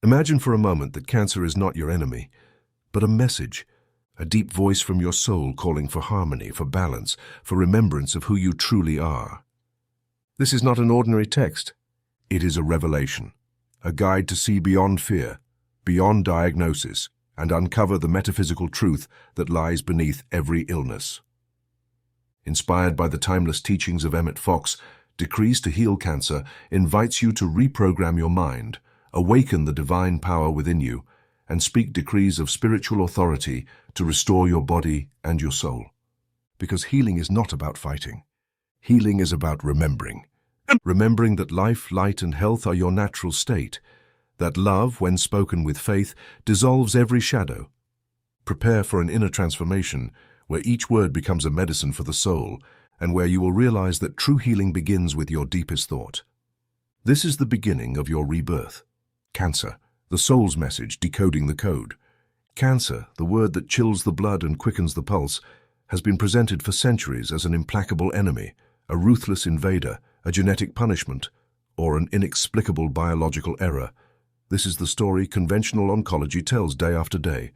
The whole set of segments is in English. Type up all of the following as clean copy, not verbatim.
Imagine for a moment that cancer is not your enemy, but a message, a deep voice from your soul calling for harmony, for balance, for remembrance of who you truly are. This is not an ordinary text. It is a revelation, a guide to see beyond fear, beyond diagnosis, and uncover the metaphysical truth that lies beneath every illness. Inspired by the timeless teachings of Emmet Fox, Decrees to Heal Cancer invites you to reprogram your mind, awaken the divine power within you, and speak decrees of spiritual authority to restore your body and your soul. Because healing is not about fighting. Healing is about remembering. Remembering that life, light, and health are your natural state, that love, when spoken with faith, dissolves every shadow. Prepare for an inner transformation where each word becomes a medicine for the soul, and where you will realize that true healing begins with your deepest thought. This is the beginning of your rebirth. Cancer, the soul's message decoding the code. Cancer, the word that chills the blood and quickens the pulse, has been presented for centuries as an implacable enemy, a ruthless invader, a genetic punishment, or an inexplicable biological error. This is the story conventional oncology tells day after day.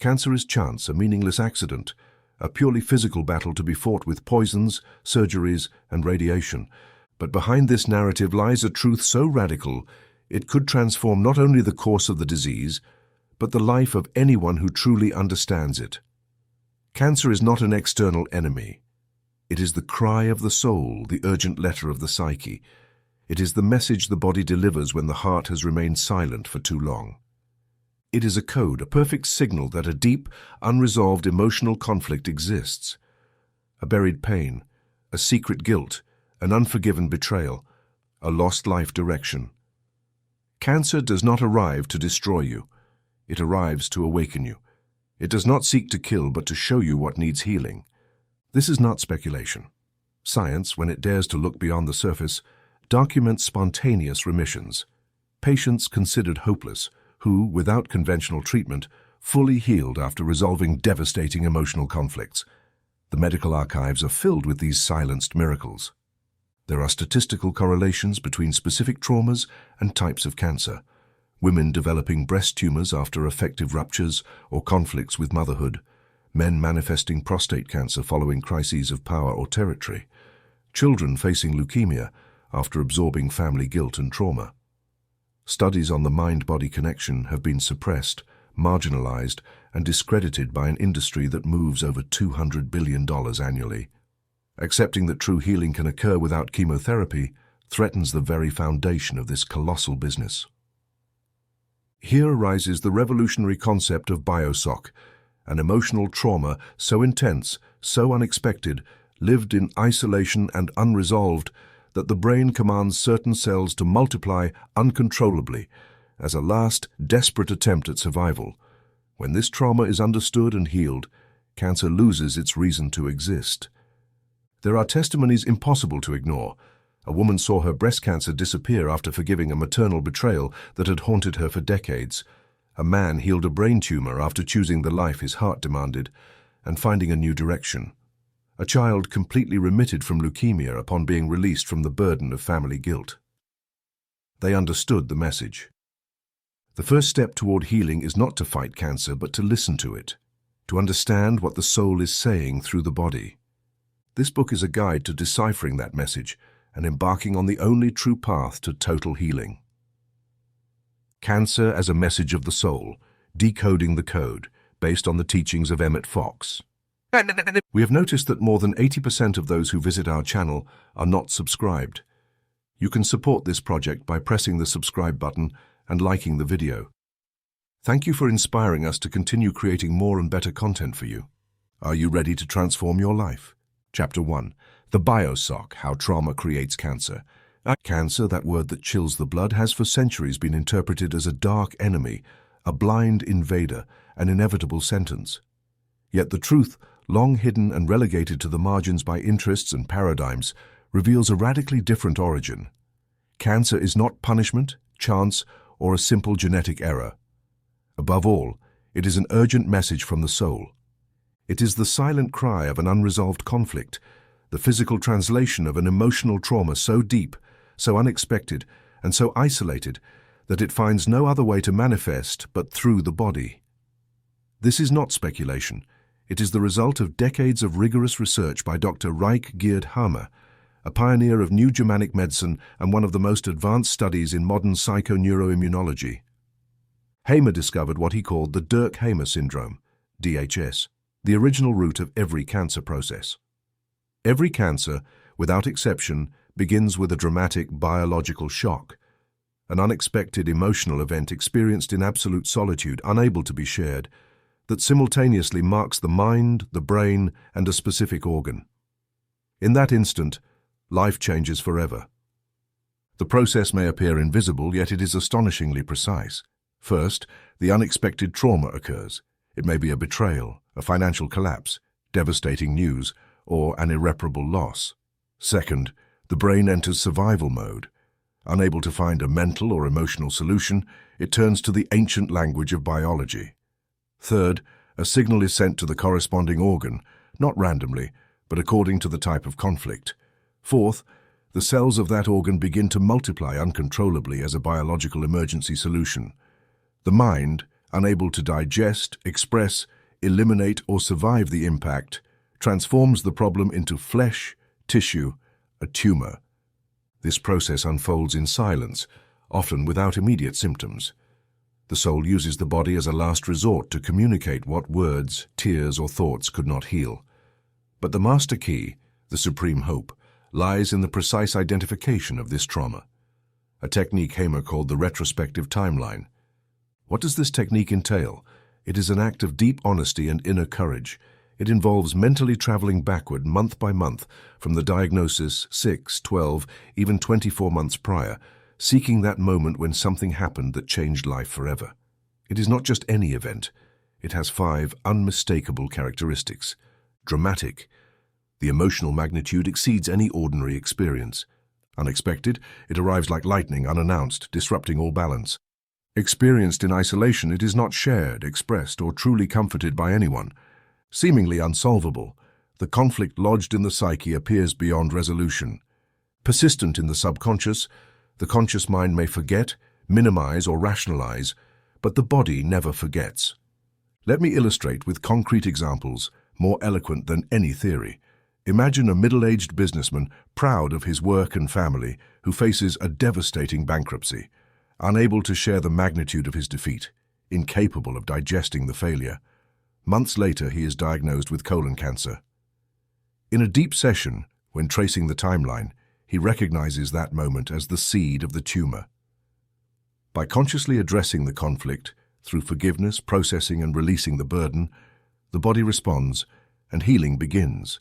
Cancer is chance, a meaningless accident, a purely physical battle to be fought with poisons, surgeries, and radiation. But behind this narrative lies a truth so radical, it could transform not only the course of the disease, but the life of anyone who truly understands it. Cancer is not an external enemy. It is the cry of the soul, the urgent letter of the psyche. It is the message the body delivers when the heart has remained silent for too long. It is a code, a perfect signal that a deep, unresolved emotional conflict exists. A buried pain, a secret guilt, an unforgiven betrayal, a lost life direction. Cancer does not arrive to destroy you. It arrives to awaken you. It does not seek to kill, but to show you what needs healing. This is not speculation. Science, when it dares to look beyond the surface, documents spontaneous remissions. Patients considered hopeless, who, without conventional treatment, fully healed after resolving devastating emotional conflicts. The medical archives are filled with these silenced miracles. There are statistical correlations between specific traumas and types of cancer. Women developing breast tumors after affective ruptures or conflicts with motherhood. Men manifesting prostate cancer following crises of power or territory. Children facing leukemia after absorbing family guilt and trauma. Studies on the mind-body connection have been suppressed, marginalized, and discredited by an industry that moves over $200 billion annually. Accepting that true healing can occur without chemotherapy threatens the very foundation of this colossal business. Here arises the revolutionary concept of BioShock, an emotional trauma so intense, so unexpected, lived in isolation and unresolved, that the brain commands certain cells to multiply uncontrollably as a last, desperate attempt at survival. When this trauma is understood and healed, cancer loses its reason to exist. There are testimonies impossible to ignore. A woman saw her breast cancer disappear after forgiving a maternal betrayal that had haunted her for decades. A man healed a brain tumor after choosing the life his heart demanded and finding a new direction. A child completely remitted from leukemia upon being released from the burden of family guilt. They understood the message. The first step toward healing is not to fight cancer, but to listen to it, to understand what the soul is saying through the body. This book is a guide to deciphering that message and embarking on the only true path to total healing. Cancer as a Message of the Soul, Decoding the Code, based on the teachings of Emmet Fox. We have noticed that more than 80% of those who visit our channel are not subscribed. You can support this project by pressing the subscribe button and liking the video. Thank you for inspiring us to continue creating more and better content for you. Are you ready to transform your life? Chapter 1. The BioShock, How Trauma Creates Cancer. Cancer, that word that chills the blood, has for centuries been interpreted as a dark enemy, a blind invader, an inevitable sentence. Yet the truth, long hidden and relegated to the margins by interests and paradigms, reveals a radically different origin. Cancer is not punishment, chance, or a simple genetic error. Above all, it is an urgent message from the soul. It is the silent cry of an unresolved conflict, the physical translation of an emotional trauma so deep, so unexpected, and so isolated that it finds no other way to manifest but through the body. This is not speculation. It is the result of decades of rigorous research by Dr. Reich Gerd Hamer, a pioneer of new Germanic medicine and one of the most advanced studies in modern psychoneuroimmunology. Hamer discovered what he called the Dirk-Hamer syndrome, DHS, the original root of every cancer process. Every cancer, without exception, begins with a dramatic biological shock, an unexpected emotional event experienced in absolute solitude, unable to be shared, that simultaneously marks the mind, the brain, and a specific organ. In that instant, life changes forever. The process may appear invisible, yet it is astonishingly precise. First, the unexpected trauma occurs. It may be a betrayal, a financial collapse, devastating news, or an irreparable loss. Second, the brain enters survival mode. Unable to find a mental or emotional solution, it turns to the ancient language of biology. Third, a signal is sent to the corresponding organ, not randomly, but according to the type of conflict. Fourth, the cells of that organ begin to multiply uncontrollably as a biological emergency solution. The mind, unable to digest, express, eliminate, or survive the impact, transforms the problem into flesh, tissue, a tumor. This process unfolds in silence, often without immediate symptoms. The soul uses the body as a last resort to communicate what words, tears, or thoughts could not heal. But the master key, the supreme hope, lies in the precise identification of this trauma. A technique Hamer called the retrospective timeline. What does this technique entail? It is an act of deep honesty and inner courage. It involves mentally traveling backward month by month from the diagnosis 6, 12, even 24 months prior, seeking that moment when something happened that changed life forever. It is not just any event. It has 5 unmistakable characteristics. Dramatic. The emotional magnitude exceeds any ordinary experience. Unexpected, it arrives like lightning, unannounced, disrupting all balance. Experienced in isolation, it is not shared, expressed, or truly comforted by anyone. Seemingly unsolvable, the conflict lodged in the psyche appears beyond resolution. Persistent in the subconscious, the conscious mind may forget, minimize, or rationalize, but the body never forgets. Let me illustrate with concrete examples, more eloquent than any theory. Imagine a middle-aged businessman, proud of his work and family, who faces a devastating bankruptcy, unable to share the magnitude of his defeat, incapable of digesting the failure. Months later, he is diagnosed with colon cancer. In a deep session, when tracing the timeline, he recognizes that moment as the seed of the tumor. By consciously addressing the conflict, through forgiveness, processing, and releasing the burden, the body responds, and healing begins.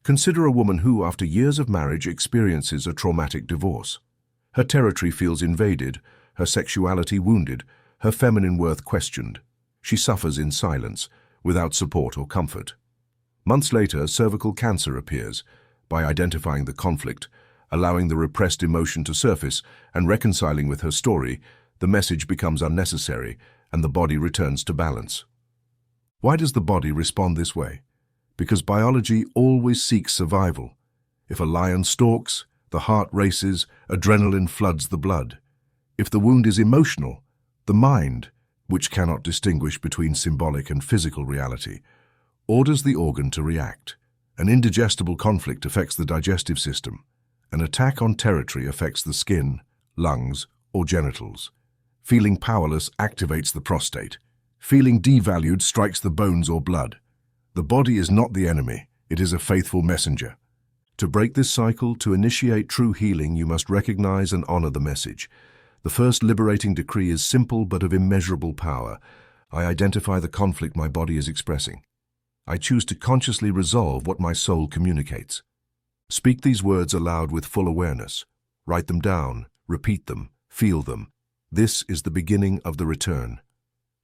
Consider a woman who, after years of marriage, experiences a traumatic divorce. Her territory feels invaded, her sexuality wounded, her feminine worth questioned. She suffers in silence, without support or comfort. Months later, cervical cancer appears. By identifying the conflict, allowing the repressed emotion to surface, and reconciling with her story, the message becomes unnecessary, and the body returns to balance. Why does the body respond this way? Because biology always seeks survival. If a lion stalks, the heart races, adrenaline floods the blood. If the wound is emotional, the mind, which cannot distinguish between symbolic and physical reality, orders the organ to react. An indigestible conflict affects the digestive system. An attack on territory affects the skin, lungs, or genitals. Feeling powerless activates the prostate. Feeling devalued strikes the bones or blood. The body is not the enemy, it is a faithful messenger. To break this cycle, to initiate true healing, you must recognize and honor the message. The first liberating decree is simple but of immeasurable power. I identify the conflict my body is expressing. I choose to consciously resolve what my soul communicates. Speak these words aloud with full awareness. Write them down, repeat them, feel them. This is the beginning of the return.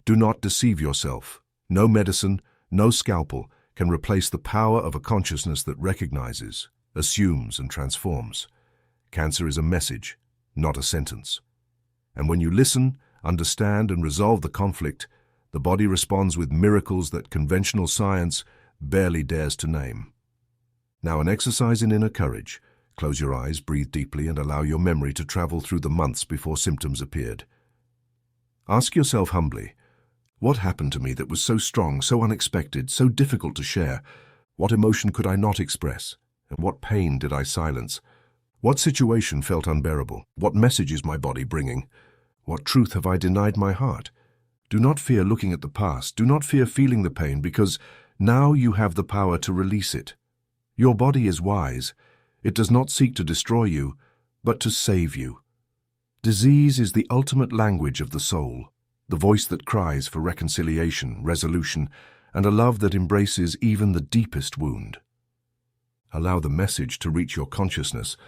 Do not deceive yourself. No medicine, no scalpel can replace the power of a consciousness that recognizes, assumes, and transforms. Cancer is a message, not a sentence. And when you listen, understand, and resolve the conflict, the body responds with miracles that conventional science barely dares to name. Now, an exercise in inner courage. Close your eyes, breathe deeply, and allow your memory to travel through the months before symptoms appeared. Ask yourself humbly, what happened to me that was so strong, so unexpected, so difficult to share? What emotion could I not express? And what pain did I silence? What situation felt unbearable? What message is my body bringing? What truth have I denied my heart? Do not fear looking at the past. Do not fear feeling the pain, because now you have the power to release it. Your body is wise. It does not seek to destroy you, but to save you. Disease is the ultimate language of the soul, the voice that cries for reconciliation, resolution, and a love that embraces even the deepest wound. Allow the message to reach your consciousness.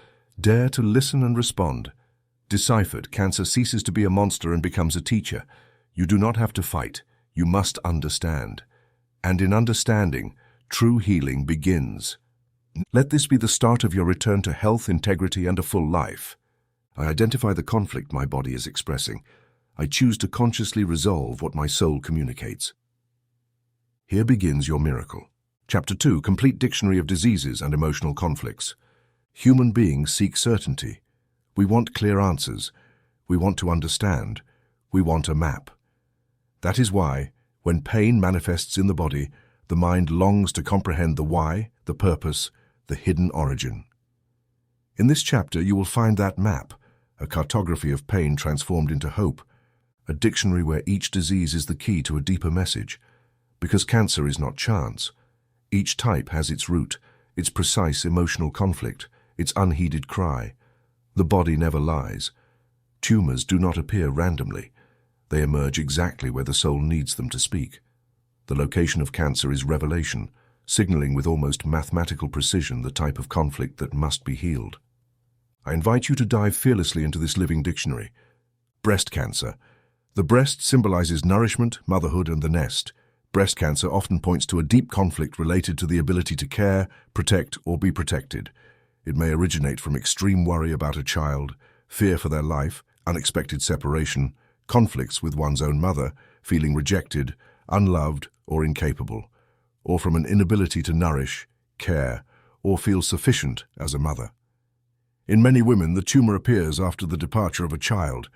Dare to listen and respond. Deciphered, cancer ceases to be a monster and becomes a teacher. You do not have to fight. You must understand. And in understanding, true healing begins. Let this be the start of your return to health, integrity, and a full life. I identify the conflict my body is expressing. I choose to consciously resolve what my soul communicates. Here begins your miracle. Chapter 2, Complete Dictionary of Diseases and Emotional Conflicts. Human beings seek certainty. We want clear answers. We want to understand. We want a map. That is why, when pain manifests in the body, the mind longs to comprehend the why, the purpose, the hidden origin. In this chapter, you will find that map, a cartography of pain transformed into hope, a dictionary where each disease is the key to a deeper message. Because cancer is not chance. Each type has its root, its precise emotional conflict, its unheeded cry. The body never lies. Tumors do not appear randomly. They emerge exactly where the soul needs them to speak. The location of cancer is revelation, signaling with almost mathematical precision the type of conflict that must be healed. I invite you to dive fearlessly into this living dictionary. Breast cancer. The breast symbolizes nourishment, motherhood, and the nest. Breast cancer often points to a deep conflict related to the ability to care, protect, or be protected. It may originate from extreme worry about a child, fear for their life, unexpected separation, conflicts with one's own mother, feeling rejected, unloved, or incapable, or from an inability to nourish, care, or feel sufficient as a mother. In many women, the tumor appears after the departure of a child,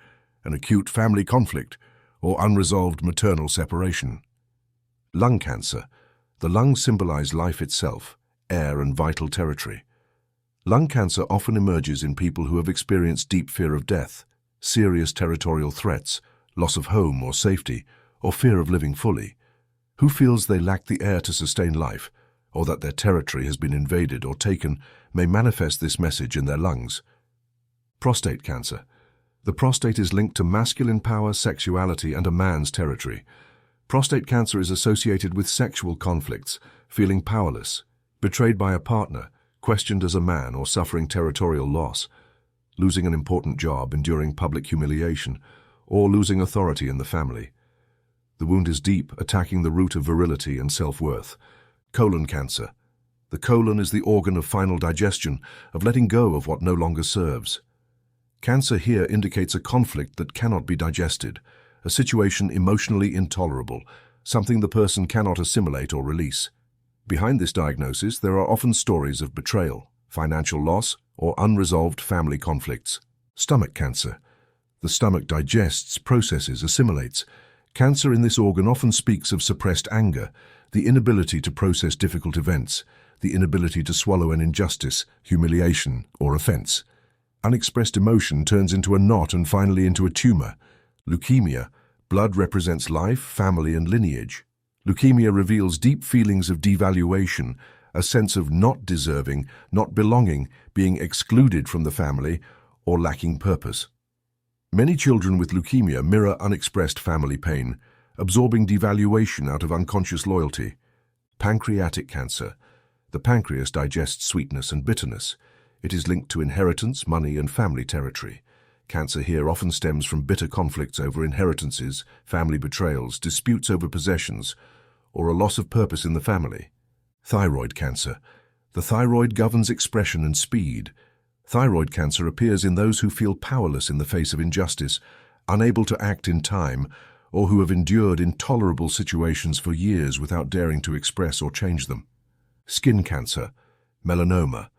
an acute family conflict, or unresolved maternal separation. Lung cancer. The lungs symbolize life itself, air and vital territory. Lung cancer often emerges in people who have experienced deep fear of death, serious territorial threats, loss of home or safety, or fear of living fully. Who feels they lack the air to sustain life, or that their territory has been invaded or taken, may manifest this message in their lungs. Prostate cancer. The prostate is linked to masculine power, sexuality, and a man's territory. Prostate cancer is associated with sexual conflicts, feeling powerless, betrayed by a partner, questioned as a man, or suffering territorial loss, losing an important job, enduring public humiliation, or losing authority in the family. The wound is deep, attacking the root of virility and self-worth. Colon cancer. The colon is the organ of final digestion, of letting go of what no longer serves. Cancer here indicates a conflict that cannot be digested, a situation emotionally intolerable, something the person cannot assimilate or release. Behind this diagnosis, there are often stories of betrayal, financial loss, or unresolved family conflicts. Stomach cancer. The stomach digests, processes, assimilates. Cancer in this organ often speaks of suppressed anger, the inability to process difficult events, the inability to swallow an injustice, humiliation, or offense. Unexpressed emotion turns into a knot and finally into a tumor. Leukemia. Blood represents life, family, and lineage. Leukemia reveals deep feelings of devaluation, a sense of not deserving, not belonging, being excluded from the family, or lacking purpose. Many children with leukemia mirror unexpressed family pain, absorbing devaluation out of unconscious loyalty. Pancreatic cancer. The pancreas digests sweetness and bitterness. It is linked to inheritance, money, and family territory. Cancer here often stems from bitter conflicts over inheritances, family betrayals, disputes over possessions, or a loss of purpose in the family. Thyroid cancer. The thyroid governs expression and speed. Thyroid cancer appears in those who feel powerless in the face of injustice, unable to act in time, or who have endured intolerable situations for years without daring to express or change them. Skin cancer. Melanoma.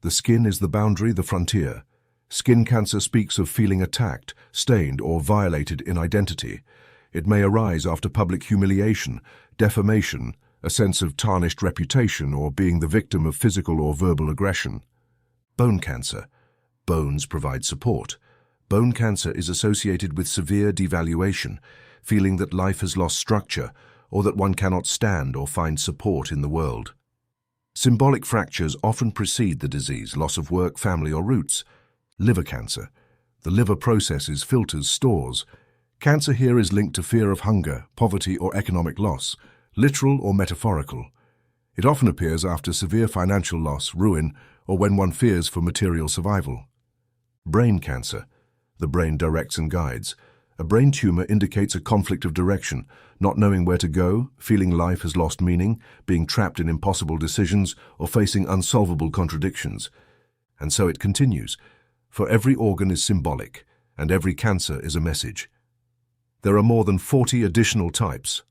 The skin is the boundary, the frontier. Skin cancer speaks of feeling attacked, stained, or violated in identity. It may arise after public humiliation, defamation, a sense of tarnished reputation, or being the victim of physical or verbal aggression. Bone cancer. Bones provide support. Bone cancer is associated with severe devaluation, feeling that life has lost structure, or that one cannot stand or find support in the world. Symbolic fractures often precede the disease, loss of work, family, or roots. Liver cancer. The liver processes, filters, stores. Cancer here is linked to fear of hunger, poverty, or economic loss, literal or metaphorical. It often appears after severe financial loss, ruin, or when one fears for material survival. Brain cancer. The brain directs and guides. A brain tumor indicates a conflict of direction, not knowing where to go, feeling life has lost meaning, being trapped in impossible decisions, or facing unsolvable contradictions. And so it continues, for every organ is symbolic, and every cancer is a message. There are more than 40 additional types.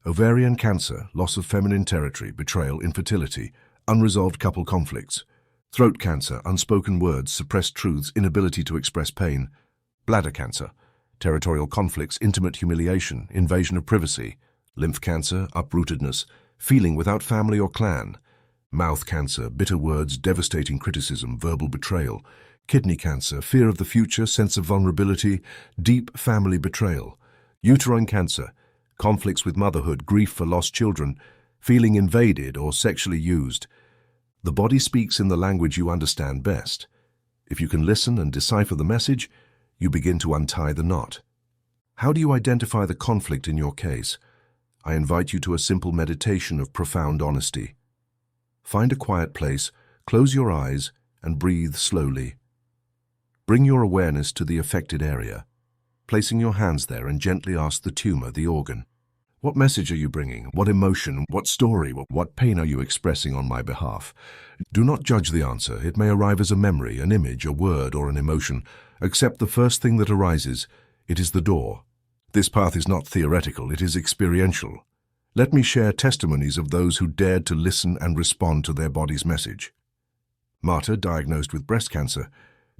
Ovarian cancer, loss of feminine territory, betrayal, infertility, unresolved couple conflicts. Throat cancer, unspoken words, suppressed truths, inability to express pain. Bladder cancer, territorial conflicts, intimate humiliation, invasion of privacy. Lymph cancer, uprootedness, feeling without family or clan. Mouth cancer, bitter words, devastating criticism, verbal betrayal. Kidney cancer, fear of the future, sense of vulnerability, deep family betrayal. Uterine cancer, conflicts with motherhood, grief for lost children, feeling invaded or sexually used. The body speaks in the language you understand best. If you can listen and decipher the message, you begin to untie the knot. How do you identify the conflict in your case? I invite you to a simple meditation of profound honesty. Find a quiet place, close your eyes, and breathe slowly. Bring your awareness to the affected area, placing your hands there, and gently ask the tumor, the organ, what message are you bringing? What emotion, what story, what pain are you expressing on my behalf? Do not judge the answer. It may arrive as a memory, an image, a word, or an emotion. Accept the first thing that arises. It is the door. This path is not theoretical, it is experiential. Let me share testimonies of those who dared to listen and respond to their body's message. Marta, diagnosed with breast cancer,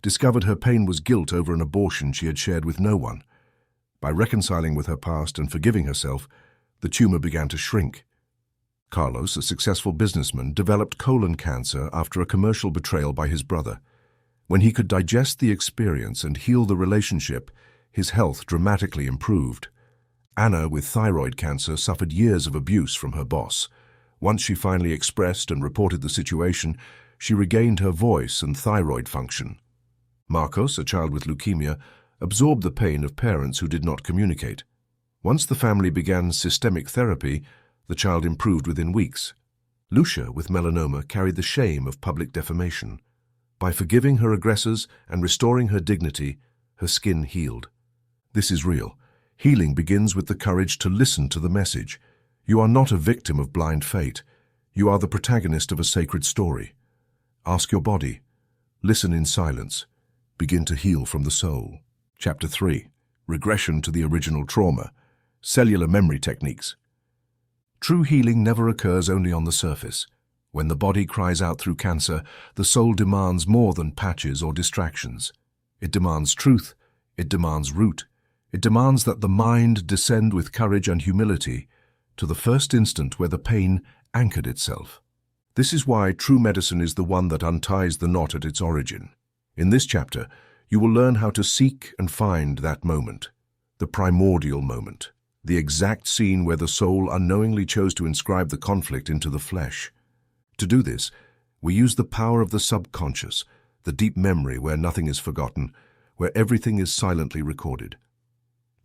discovered her pain was guilt over an abortion she had shared with no one. By reconciling with her past and forgiving herself, the tumor began to shrink. Carlos, a successful businessman, developed colon cancer after a commercial betrayal by his brother. When he could digest the experience and heal the relationship, his health dramatically improved. Anna, with thyroid cancer, suffered years of abuse from her boss. Once she finally expressed and reported the situation, she regained her voice and thyroid function. Marcos, a child with leukemia, absorbed the pain of parents who did not communicate. Once the family began systemic therapy, the child improved within weeks. Lucia, with melanoma, carried the shame of public defamation. By forgiving her aggressors and restoring her dignity, her skin healed. This is real. Healing begins with the courage to listen to the message. You are not a victim of blind fate. You are the protagonist of a sacred story. Ask your body. Listen in silence. Begin to heal from the soul. Chapter 3. Regression to the original trauma. Cellular memory techniques. True healing never occurs only on the surface. When the body cries out through cancer, the soul demands more than patches or distractions. It demands truth. It demands root. It demands that the mind descend with courage and humility to the first instant where the pain anchored itself. This is why true medicine is the one that unties the knot at its origin. In this chapter, you will learn how to seek and find that moment, the primordial moment, the exact scene where the soul unknowingly chose to inscribe the conflict into the flesh. To do this, we use the power of the subconscious, the deep memory where nothing is forgotten, where everything is silently recorded.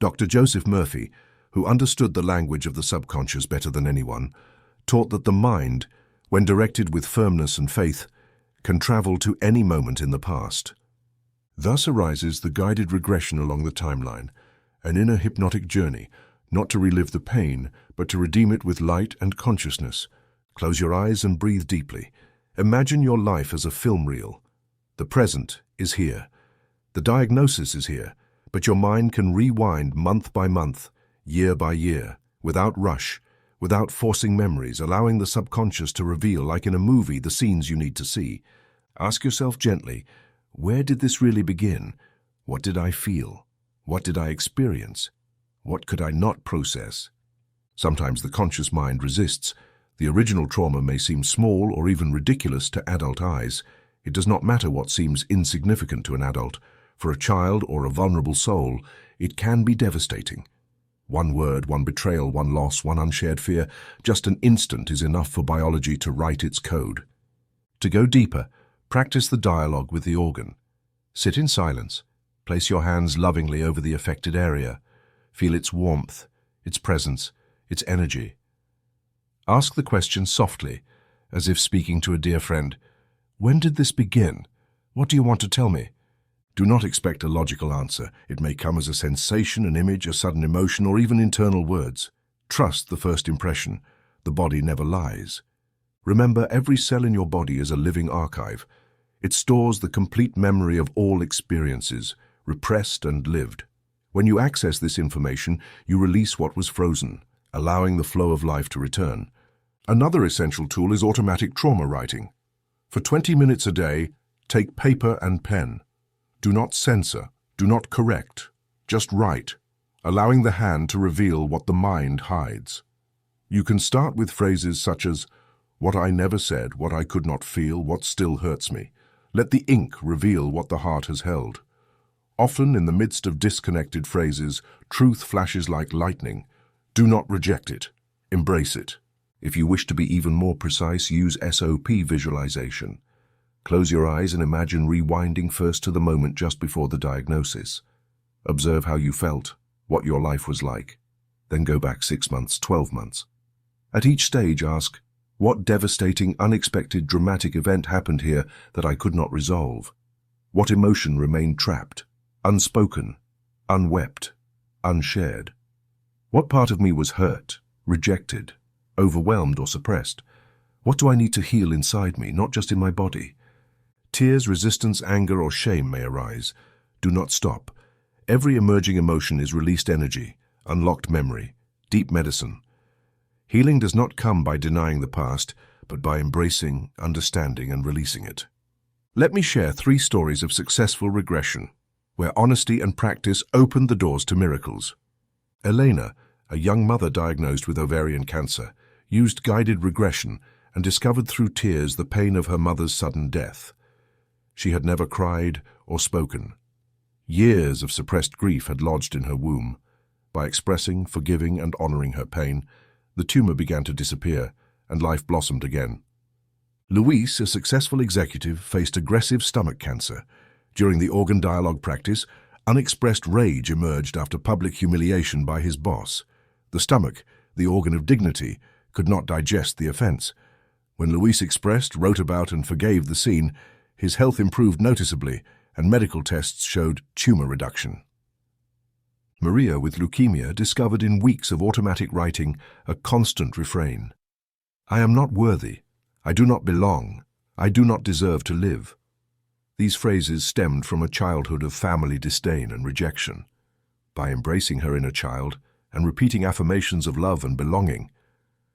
Dr. Joseph Murphy, who understood the language of the subconscious better than anyone, taught that the mind, when directed with firmness and faith, can travel to any moment in the past. Thus arises the guided regression along the timeline, an inner hypnotic journey, not to relive the pain, but to redeem it with light and consciousness. Close your eyes and breathe deeply. Imagine your life as a film reel. The present is here. The diagnosis is here, but your mind can rewind month by month, year by year, without rush, without forcing memories, allowing the subconscious to reveal, like in a movie, the scenes you need to see. Ask yourself gently, Where did this really begin? What did I feel? What did I experience? What could I not process? Sometimes the conscious mind resists. The original trauma may seem small or even ridiculous to adult eyes. It does not matter what seems insignificant to an adult. For a child or a vulnerable soul, it can be devastating. One word, one betrayal, one loss, one unshared fear, just an instant is enough for biology to write its code. To go deeper, practice the dialogue with the organ. Sit in silence. Place your hands lovingly over the affected area. Feel its warmth, its presence, its energy. Ask the question softly, as if speaking to a dear friend. When did this begin? What do you want to tell me? Do not expect a logical answer. It may come as a sensation, an image, a sudden emotion, or even internal words. Trust the first impression. The body never lies. Remember, every cell in your body is a living archive. It stores the complete memory of all experiences, repressed and lived. When you access this information, you release what was frozen, allowing the flow of life to return. Another essential tool is automatic trauma writing. For 20 minutes a day, take paper and pen. Do not censor, do not correct, just write, allowing the hand to reveal what the mind hides. You can start with phrases such as, "What I never said, what I could not feel, what still hurts me." Let the ink reveal what the heart has held. Often in the midst of disconnected phrases, truth flashes like lightning. Do not reject it. Embrace it. If you wish to be even more precise, use SOP visualization. Close your eyes and imagine rewinding first to the moment just before the diagnosis. Observe how you felt, what your life was like. Then go back 6 months, 12 months. At each stage, ask, what devastating, unexpected, dramatic event happened here that I could not resolve? What emotion remained trapped, unspoken, unwept, unshared? What part of me was hurt, rejected, overwhelmed, or suppressed? What do I need to heal inside me, not just in my body? Tears, resistance, anger, or shame may arise. Do not stop. Every emerging emotion is released energy, unlocked memory, deep medicine. Healing does not come by denying the past, but by embracing, understanding, and releasing it. Let me share 3 stories of successful regression, where honesty and practice opened the doors to miracles. Elena, a young mother diagnosed with ovarian cancer, used guided regression and discovered through tears the pain of her mother's sudden death. She had never cried or spoken. Years of suppressed grief had lodged in her womb. By expressing, forgiving, and honoring her pain, the tumor began to disappear, and life blossomed again. Luis, a successful executive, faced aggressive stomach cancer. During the organ dialogue practice, unexpressed rage emerged after public humiliation by his boss. The stomach, the organ of dignity, could not digest the offense. When Luis expressed, wrote about, and forgave the scene, his health improved noticeably, and medical tests showed tumor reduction. Maria, with leukemia, discovered in weeks of automatic writing a constant refrain. "I am not worthy. I do not belong. I do not deserve to live." These phrases stemmed from a childhood of family disdain and rejection. By embracing her inner child and repeating affirmations of love and belonging,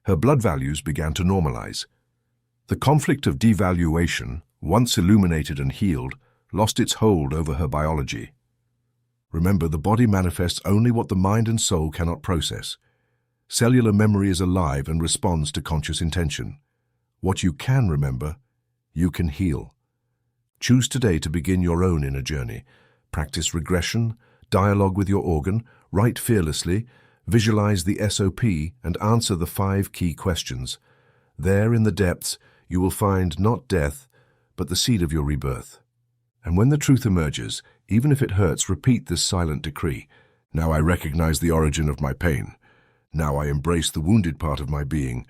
her blood values began to normalize. The conflict of devaluation, once illuminated and healed, lost its hold over her biology. Remember, the body manifests only what the mind and soul cannot process. Cellular memory is alive and responds to conscious intention. What you can remember, you can heal. Choose today to begin your own inner journey. Practice regression, dialogue with your organ, write fearlessly, visualize the SOP, and answer the 5 key questions. There in the depths, you will find not death, but the seed of your rebirth. And when the truth emerges, even if it hurts, repeat this silent decree. Now I recognize the origin of my pain. Now I embrace the wounded part of my being.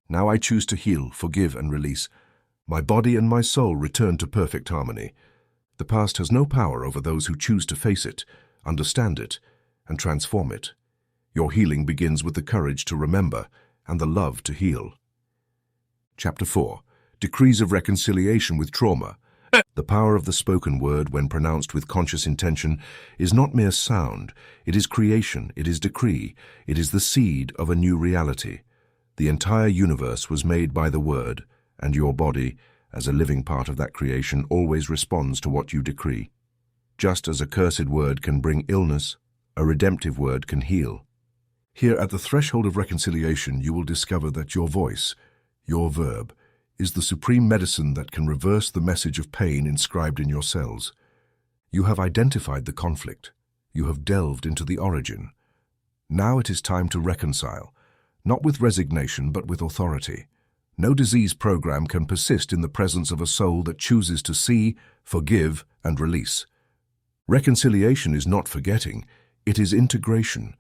Now I choose to heal, forgive, and release. My body and my soul return to perfect harmony. The past has no power over those who choose to face it, understand it, and transform it. Your healing begins with the courage to remember and the love to heal. Chapter 4. Decrees of Reconciliation with Trauma. The power of the spoken word, when pronounced with conscious intention, is not mere sound. It is creation, it is decree, it is the seed of a new reality. The entire universe was made by the word, and your body, as a living part of that creation always responds to what you decree. Just as a cursed word can bring illness, a redemptive word can heal. Here at the threshold of reconciliation, you will discover that your voice, your verb, is the supreme medicine that can reverse the message of pain inscribed in your cells. You have identified the conflict. You have delved into the origin. Now it is time to reconcile, not with resignation but with authority. No disease program can persist in the presence of a soul that chooses to see, forgive, and release. Reconciliation is not forgetting, it is integration.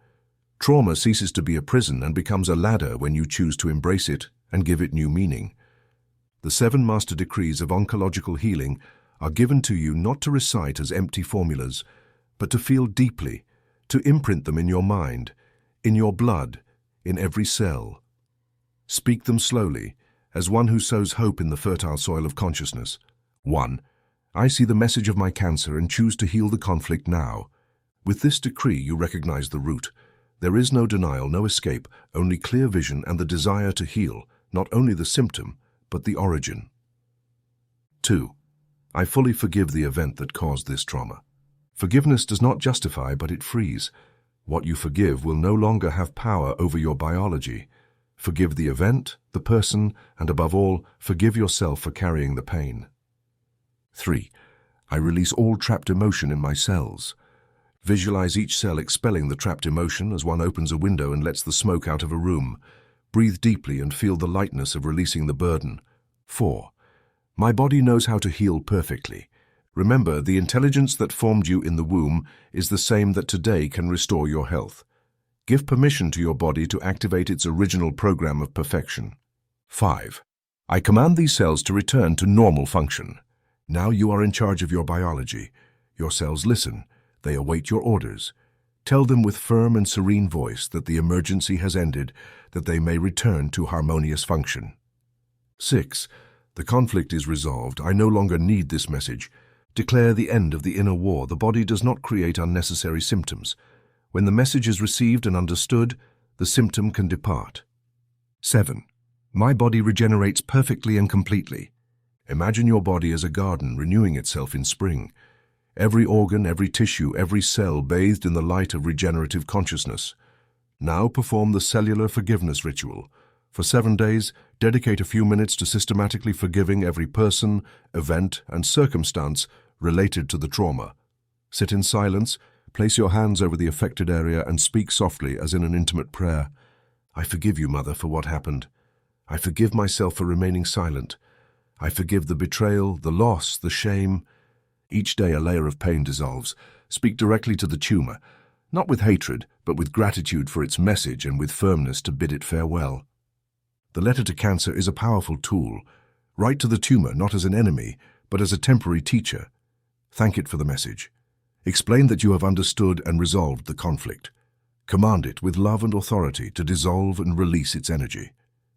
Trauma ceases to be a prison and becomes a ladder when you choose to embrace it and give it new meaning. The 7 master decrees of oncological healing are given to you not to recite as empty formulas, but to feel deeply, to imprint them in your mind, in your blood, in every cell. Speak them slowly, as one who sows hope in the fertile soil of consciousness. 1. I see the message of my cancer and choose to heal the conflict now. With this decree, you recognize the root. There is no denial, no escape, only clear vision and the desire to heal, not only the symptom, but the origin. 2. I fully forgive the event that caused this trauma. Forgiveness does not justify, but it frees. What you forgive will no longer have power over your biology. Forgive the event, the person, and above all, forgive yourself for carrying the pain. 3. I release all trapped emotion in my cells. Visualize each cell expelling the trapped emotion as one opens a window and lets the smoke out of a room. Breathe deeply and feel the lightness of releasing the burden. 4. My body knows how to heal perfectly. Remember, the intelligence that formed you in the womb is the same that today can restore your health. Give permission to your body to activate its original program of perfection. 5. I command these cells to return to normal function. Now you are in charge of your biology. Your cells listen. They await your orders. Tell them with firm and serene voice that the emergency has ended, that they may return to harmonious function. 6. The conflict is resolved. I no longer need this message. Declare the end of the inner war. The body does not create unnecessary symptoms. When the message is received and understood, the symptom can depart. 7. My body regenerates perfectly and completely. Imagine your body as a garden renewing itself in spring. Every organ, every tissue, every cell bathed in the light of regenerative consciousness. Now perform the cellular forgiveness ritual. For 7 days, dedicate a few minutes to systematically forgiving every person, event, and circumstance related to the trauma. Sit in silence, place your hands over the affected area, and speak softly as in an intimate prayer. I forgive you, Mother, for what happened. I forgive myself for remaining silent. I forgive the betrayal, the loss, the shame. Each day a layer of pain dissolves. Speak directly to the tumor, not with hatred, but with gratitude for its message and with firmness to bid it farewell. The letter to cancer is a powerful tool. Write to the tumor not as an enemy, but as a temporary teacher. Thank it for the message. Explain that you have understood and resolved the conflict. Command it with love and authority to dissolve and release its energy.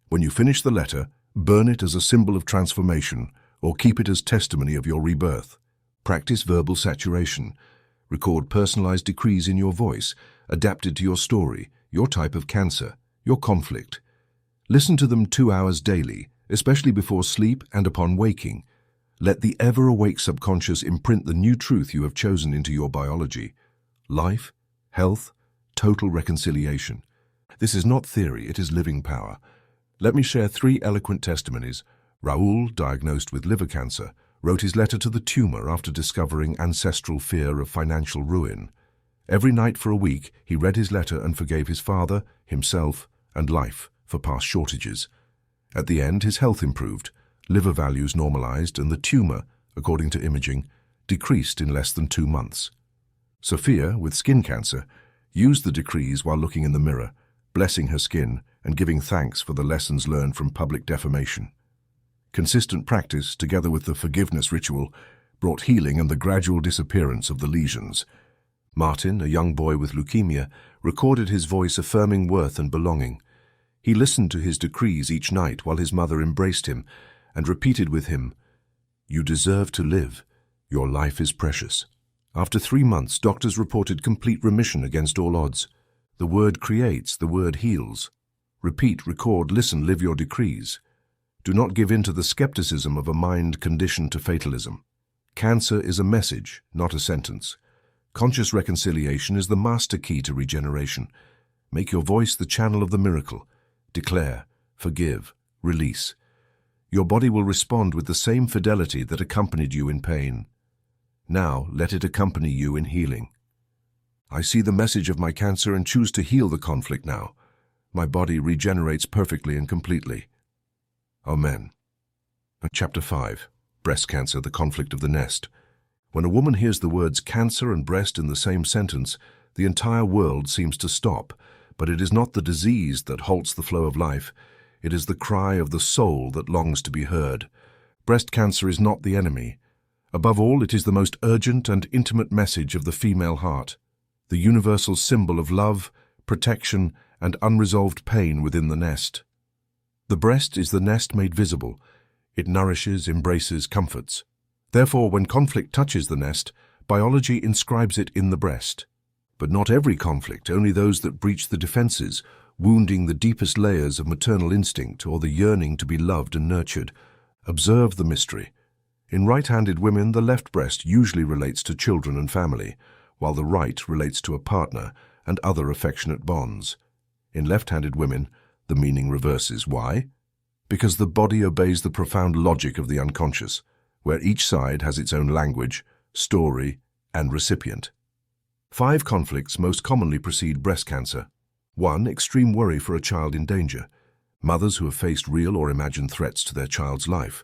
When you finish the letter, burn it as a symbol of transformation or keep it as testimony of your rebirth. Practice verbal saturation. Record personalized decrees in your voice, adapted to your story, your type of cancer, your conflict. Listen to them 2 hours daily, especially before sleep and upon waking. Let the ever-awake subconscious imprint the new truth you have chosen into your biology. Life, health, total reconciliation. This is not theory, it is living power. Let me share 3 eloquent testimonies. Raoul, diagnosed with liver cancer, wrote his letter to the tumor after discovering ancestral fear of financial ruin. Every night for a week, he read his letter and forgave his father, himself, and life for past shortages. At the end, his health improved, liver values normalized, and the tumor, according to imaging, decreased in less than 2 months. Sophia, with skin cancer, used the decrees while looking in the mirror, blessing her skin and giving thanks for the lessons learned from public defamation. Consistent practice, together with the forgiveness ritual, brought healing and the gradual disappearance of the lesions. Martin, a young boy with leukemia, recorded his voice affirming worth and belonging. He listened to his decrees each night while his mother embraced him and repeated with him, "You deserve to live. Your life is precious." After 3 months, doctors reported complete remission against all odds. The word creates, the word heals. Repeat, record, listen, live your decrees. Do not give in to the skepticism of a mind conditioned to fatalism. Cancer is a message, not a sentence. Conscious reconciliation is the master key to regeneration. Make your voice the channel of the miracle. Declare, forgive, release. Your body will respond with the same fidelity that accompanied you in pain. Now, let it accompany you in healing. I see the message of my cancer and choose to heal the conflict now. My body regenerates perfectly and completely. Amen. Chapter 5. Breast Cancer, the Conflict of the Nest. When a woman hears the words cancer and breast in the same sentence, the entire world seems to stop. But it is not the disease that halts the flow of life. It is the cry of the soul that longs to be heard. Breast cancer is not the enemy. Above all, it is the most urgent and intimate message of the female heart, the universal symbol of love, protection, and unresolved pain within the nest. The breast is the nest made visible. It nourishes, embraces, comforts. Therefore, when conflict touches the nest, biology inscribes it in the breast. But not every conflict, only those that breach the defenses, wounding the deepest layers of maternal instinct or the yearning to be loved and nurtured. Observe the mystery. In right-handed women, the left breast usually relates to children and family, while the right relates to a partner and other affectionate bonds. In left-handed women, the meaning reverses. Why? Because the body obeys the profound logic of the unconscious, where each side has its own language, story, and recipient. 5 conflicts most commonly precede breast cancer. 1. Extreme worry for a child in danger. Mothers who have faced real or imagined threats to their child's life,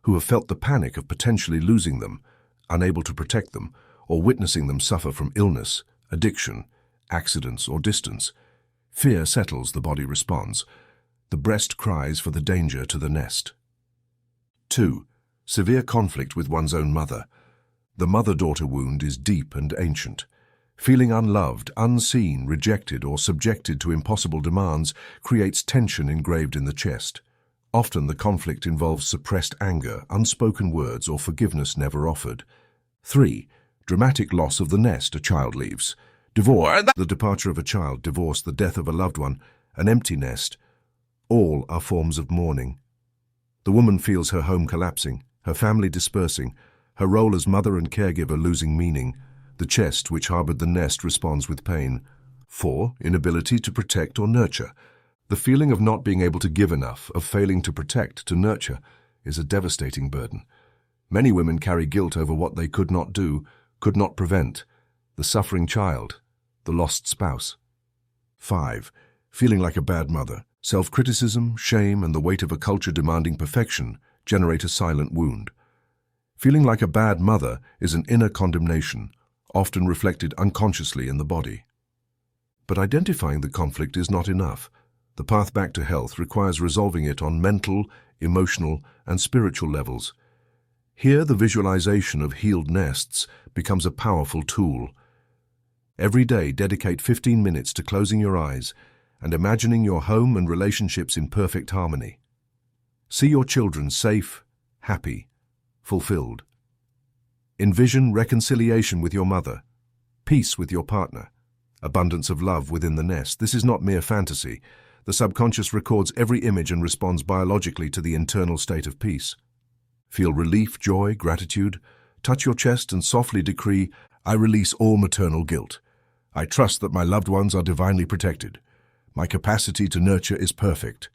who have felt the panic of potentially losing them, unable to protect them, or witnessing them suffer from illness, addiction, accidents, or distance. Fear settles, the body responds. The breast cries for the danger to the nest. 2. Severe conflict with one's own mother. The mother-daughter wound is deep and ancient. Feeling unloved, unseen, rejected, or subjected to impossible demands creates tension engraved in the chest. Often the conflict involves suppressed anger, unspoken words, or forgiveness never offered. 3. Dramatic loss of the nest a child leaves. Divorce, the departure of a child, divorce, the death of a loved one, an empty nest. All are forms of mourning. The woman feels her home collapsing, her family dispersing, her role as mother and caregiver losing meaning. The chest, which harbored the nest, responds with pain. 4. Inability to protect or nurture. The feeling of not being able to give enough, of failing to protect, to nurture, is a devastating burden. Many women carry guilt over what they could not do, could not prevent. The suffering child, the lost spouse. 5. Feeling like a bad mother. Self-criticism, shame, and the weight of a culture demanding perfection generate a silent wound. Feeling like a bad mother is an inner condemnation, often reflected unconsciously in the body. But identifying the conflict is not enough. The path back to health requires resolving it on mental, emotional, and spiritual levels. Here, the visualization of healed nests becomes a powerful tool. Every day, dedicate 15 minutes to closing your eyes and imagining your home and relationships in perfect harmony. See your children safe, happy, fulfilled. Envision reconciliation with your mother, peace with your partner, abundance of love within the nest. This is not mere fantasy. The subconscious records every image and responds biologically to the internal state of peace. Feel relief, joy, gratitude. Touch your chest and softly decree, I release all maternal guilt. I trust that my loved ones are divinely protected. My capacity to nurture is perfect.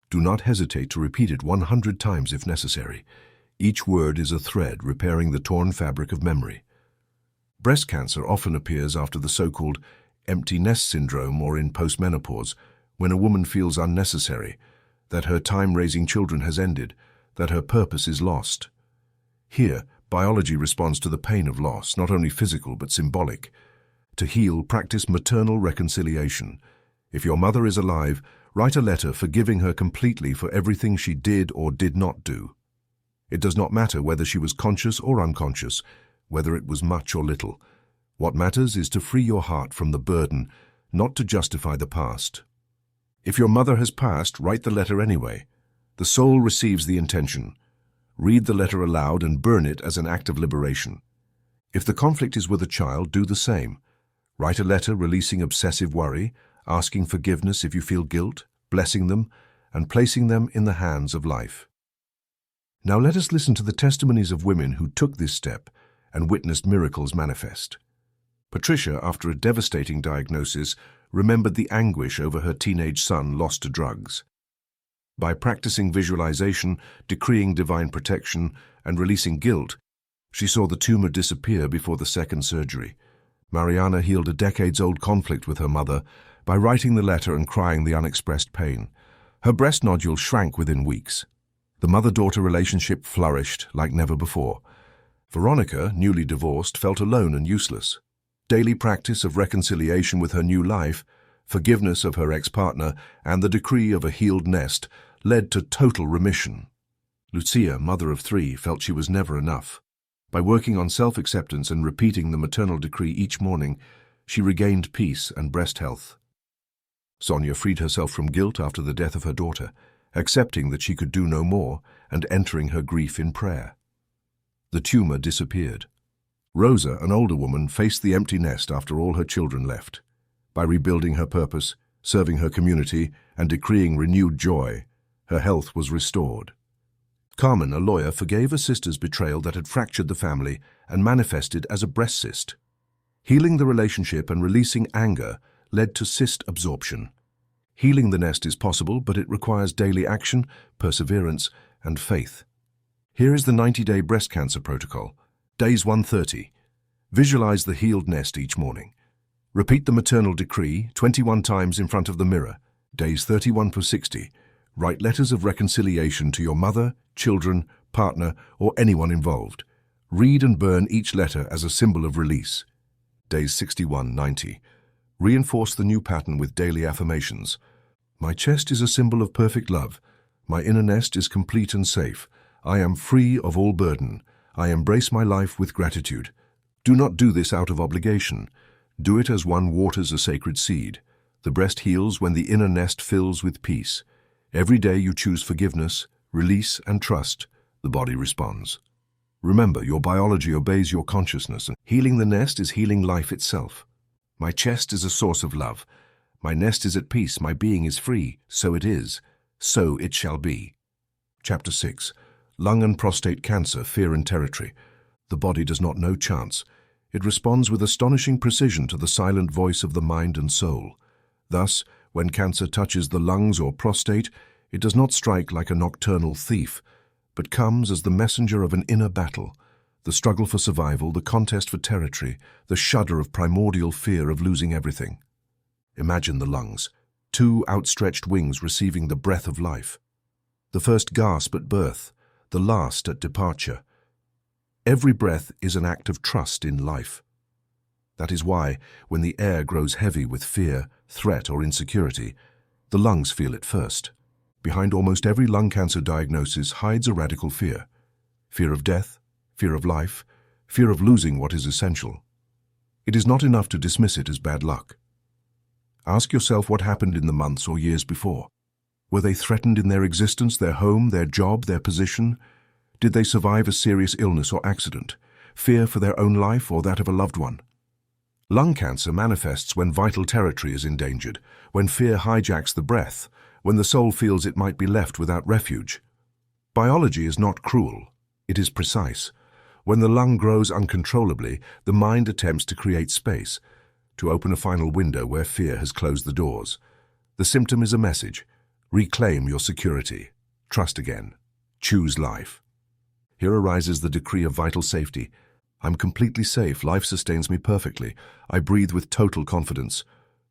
Do not hesitate to repeat it 100 times if necessary. Each word is a thread repairing the torn fabric of memory. Breast cancer often appears after the so-called empty nest syndrome or in postmenopause, when a woman feels unnecessary, that her time raising children has ended, that her purpose is lost. Here, biology responds to the pain of loss, not only physical but symbolic. To heal, practice maternal reconciliation. If your mother is alive, write a letter forgiving her completely for everything she did or did not do. It does not matter whether she was conscious or unconscious, whether it was much or little. What matters is to free your heart from the burden, not to justify the past. If your mother has passed, write the letter anyway. The soul receives the intention. Read the letter aloud and burn it as an act of liberation. If the conflict is with a child, do the same. Write a letter releasing obsessive worry, asking forgiveness if you feel guilt, blessing them, and placing them in the hands of life. Now let us listen to the testimonies of women who took this step and witnessed miracles manifest. Patricia, after a devastating diagnosis, remembered the anguish over her teenage son lost to drugs. By practicing visualization, decreeing divine protection, and releasing guilt, she saw the tumor disappear before the second surgery. Mariana healed a decades-old conflict with her mother by writing the letter and crying the unexpressed pain. Her breast nodule shrank within weeks. The mother-daughter relationship flourished like never before. Veronica, newly divorced, felt alone and useless. Daily practice of reconciliation with her new life, forgiveness of her ex-partner, and the decree of a healed nest led to total remission. Lucia, mother of 3, felt she was never enough. By working on self-acceptance and repeating the maternal decree each morning, she regained peace and breast health. Sonia freed herself from guilt after the death of her daughter, accepting that she could do no more and entering her grief in prayer. The tumor disappeared. Rosa, an older woman, faced the empty nest after all her children left. By rebuilding her purpose, serving her community, and decreeing renewed joy, her health was restored. Carmen, a lawyer, forgave a sister's betrayal that had fractured the family and manifested as a breast cyst. Healing the relationship and releasing anger led to cyst absorption. Healing the nest is possible, but it requires daily action, perseverance, and faith. Here is the 90-day breast cancer protocol. Days 130. Visualize the healed nest each morning. Repeat the maternal decree 21 times in front of the mirror. Days 31 to 60. Write letters of reconciliation to your mother, children, partner, or anyone involved. Read and burn each letter as a symbol of release. Days 61-90. Reinforce the new pattern with daily affirmations. My chest is a symbol of perfect love. My inner nest is complete and safe. I am free of all burden. I embrace my life with gratitude. Do not do this out of obligation. Do it as one waters a sacred seed. The breast heals when the inner nest fills with peace. Every day you choose forgiveness, release, and trust. The body responds. Remember, your biology obeys your consciousness, and healing the nest is healing life itself. My chest is a source of love. My nest is at peace. My being is free. So it is. So it shall be. Chapter 6. Lung and prostate cancer, fear and territory. The body does not know chance. It responds with astonishing precision to the silent voice of the mind and soul. Thus, when cancer touches the lungs or prostate, it does not strike like a nocturnal thief, but comes as the messenger of an inner battle, the struggle for survival, the contest for territory, the shudder of primordial fear of losing everything. Imagine the lungs, 2 outstretched wings receiving the breath of life. The first gasp at birth, the last at departure. Every breath is an act of trust in life. That is why, when the air grows heavy with fear, threat, or insecurity, the lungs feel it first. Behind almost every lung cancer diagnosis hides a radical fear. Fear of death, fear of life, fear of losing what is essential. It is not enough to dismiss it as bad luck. Ask yourself what happened in the months or years before. Were they threatened in their existence, their home, their job, their position? Did they survive a serious illness or accident? Fear for their own life or that of a loved one? Lung cancer manifests when vital territory is endangered, when fear hijacks the breath, when the soul feels it might be left without refuge. Biology is not cruel. It is precise. When the lung grows uncontrollably, the mind attempts to create space, to open a final window where fear has closed the doors. The symptom is a message. Reclaim your security. Trust again. Choose life. Here arises the decree of vital safety. I'm completely safe. Life sustains me perfectly. I breathe with total confidence.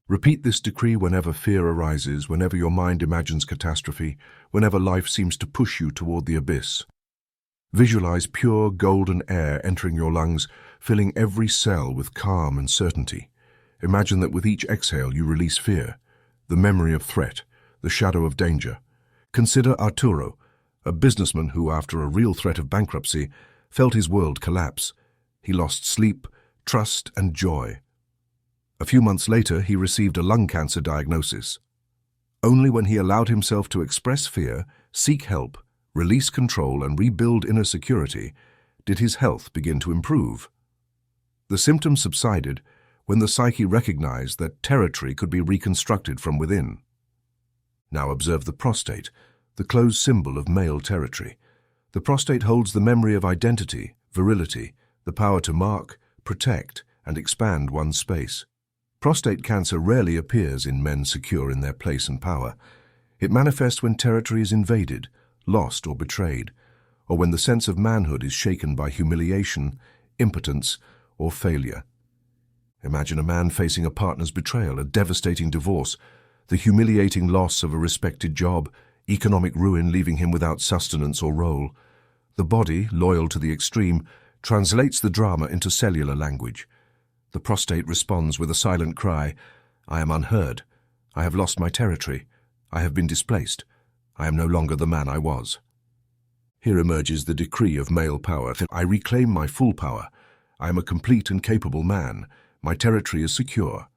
Repeat this decree whenever fear arises, whenever your mind imagines catastrophe, whenever life seems to push you toward the abyss. Visualize pure golden air entering your lungs, filling every cell with calm and certainty. Imagine that with each exhale you release fear, the memory of threat, the shadow of danger. Consider Arturo, a businessman who, after a real threat of bankruptcy, felt his world collapse. He lost sleep, trust, and joy. A few months later, he received a lung cancer diagnosis. Only when he allowed himself to express fear, seek help, release control, and rebuild inner security, did his health begin to improve. The symptoms subsided when the psyche recognized that territory could be reconstructed from within. Now observe the prostate, the closed symbol of male territory. The prostate holds the memory of identity, virility, the power to mark, protect, and expand one's space. Prostate cancer rarely appears in men secure in their place and power. It manifests when territory is invaded, lost, or betrayed, or when the sense of manhood is shaken by humiliation, impotence, or failure. Imagine a man facing a partner's betrayal, a devastating divorce, the humiliating loss of a respected job, economic ruin leaving him without sustenance or role. The body, loyal to the extreme, translates the drama into cellular language. The prostate responds with a silent cry, "I am unheard. I have lost my territory. I have been displaced. I am no longer the man I was." Here emerges the decree of male power. I reclaim my full power. I am a complete and capable man. My territory is secure.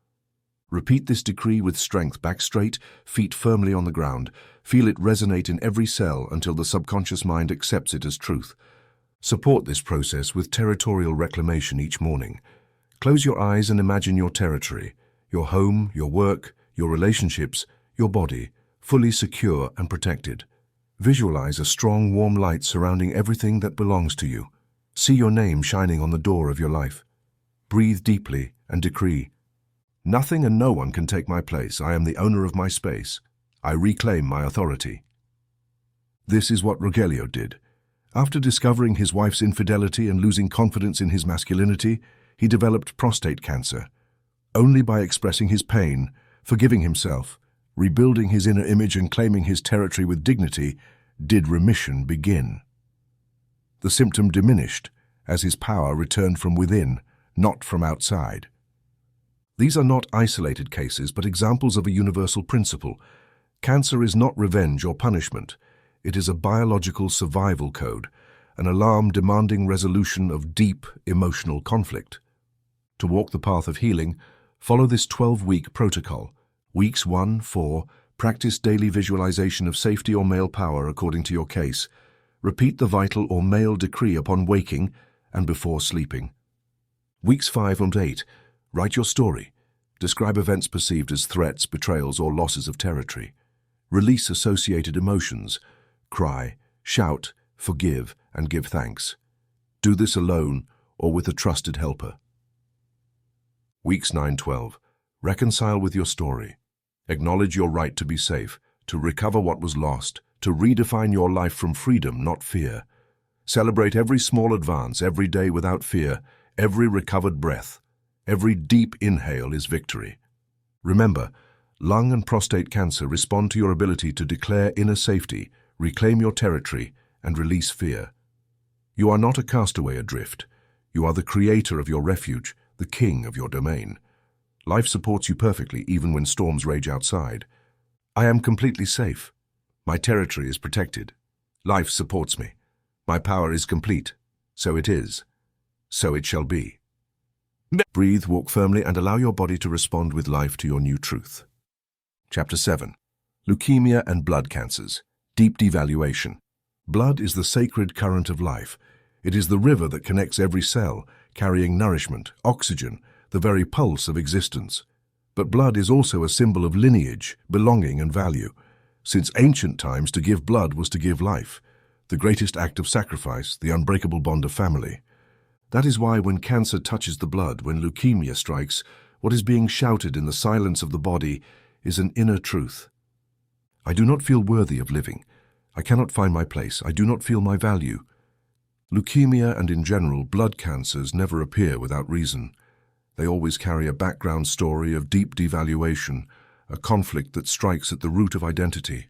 Repeat this decree with strength, back straight, feet firmly on the ground. Feel it resonate in every cell until the subconscious mind accepts it as truth. Support this process with territorial reclamation each morning. Close your eyes and imagine your territory, your home, your work, your relationships, your body, fully secure and protected. Visualize a strong, warm light surrounding everything that belongs to you. See your name shining on the door of your life. Breathe deeply and decree, "Nothing and no one can take my place. I am the owner of my space. I reclaim my authority." This is what Rogelio did. After discovering his wife's infidelity and losing confidence in his masculinity, he developed prostate cancer. Only by expressing his pain, forgiving himself, rebuilding his inner image and claiming his territory with dignity, did remission begin. The symptom diminished as his power returned from within, not from outside. These are not isolated cases, but examples of a universal principle. Cancer is not revenge or punishment. It is a biological survival code, an alarm demanding resolution of deep emotional conflict. To walk the path of healing, follow this 12-week protocol. Weeks 1-4, practice daily visualization of safety or male power according to your case. Repeat the vital or male decree upon waking and before sleeping. Weeks 5 and 8, write your story. Describe events perceived as threats, betrayals, or losses of territory. Release associated emotions. Cry, shout, forgive, and give thanks. Do this alone or with a trusted helper. Weeks 9-12. Reconcile with your story. Acknowledge your right to be safe, to recover what was lost, to redefine your life from freedom, not fear. Celebrate every small advance, every day without fear, every recovered breath. Every deep inhale is victory. Remember, lung and prostate cancer respond to your ability to declare inner safety, reclaim your territory, and release fear. You are not a castaway adrift. You are the creator of your refuge, the king of your domain. Life supports you perfectly even when storms rage outside. I am completely safe. My territory is protected. Life supports me. My power is complete. So it is. So it shall be. Breathe, walk firmly, and allow your body to respond with life to your new truth. Chapter 7. Leukemia and blood cancers. Deep devaluation. Blood is the sacred current of life. It is the river that connects every cell, carrying nourishment, oxygen, the very pulse of existence. But blood is also a symbol of lineage, belonging, and value. Since ancient times, to give blood was to give life, the greatest act of sacrifice, the unbreakable bond of family. That is why when cancer touches the blood, when leukemia strikes, what is being shouted in the silence of the body is an inner truth. I do not feel worthy of living. I cannot find my place. I do not feel my value. Leukemia and in general, blood cancers never appear without reason. They always carry a background story of deep devaluation, a conflict that strikes at the root of identity.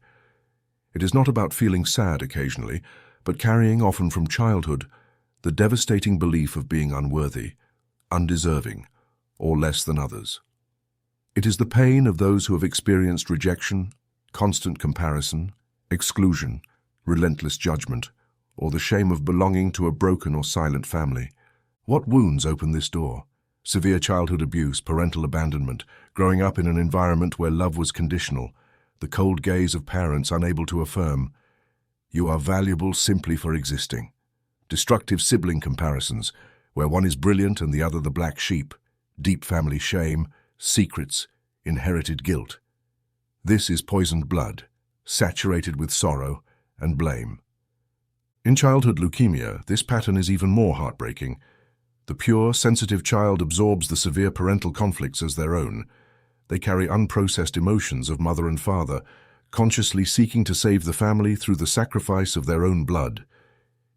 It is not about feeling sad occasionally, but carrying, often from childhood, the devastating belief of being unworthy, undeserving, or less than others. It is the pain of those who have experienced rejection, constant comparison, exclusion, relentless judgment, or the shame of belonging to a broken or silent family. What wounds open this door? Severe childhood abuse, parental abandonment, growing up in an environment where love was conditional, the cold gaze of parents unable to affirm, "You are valuable simply for existing." Destructive sibling comparisons, where one is brilliant and the other the black sheep, deep family shame, secrets, inherited guilt. This is poisoned blood, saturated with sorrow and blame. In childhood leukemia, this pattern is even more heartbreaking. The pure, sensitive child absorbs the severe parental conflicts as their own. They carry unprocessed emotions of mother and father, consciously seeking to save the family through the sacrifice of their own blood.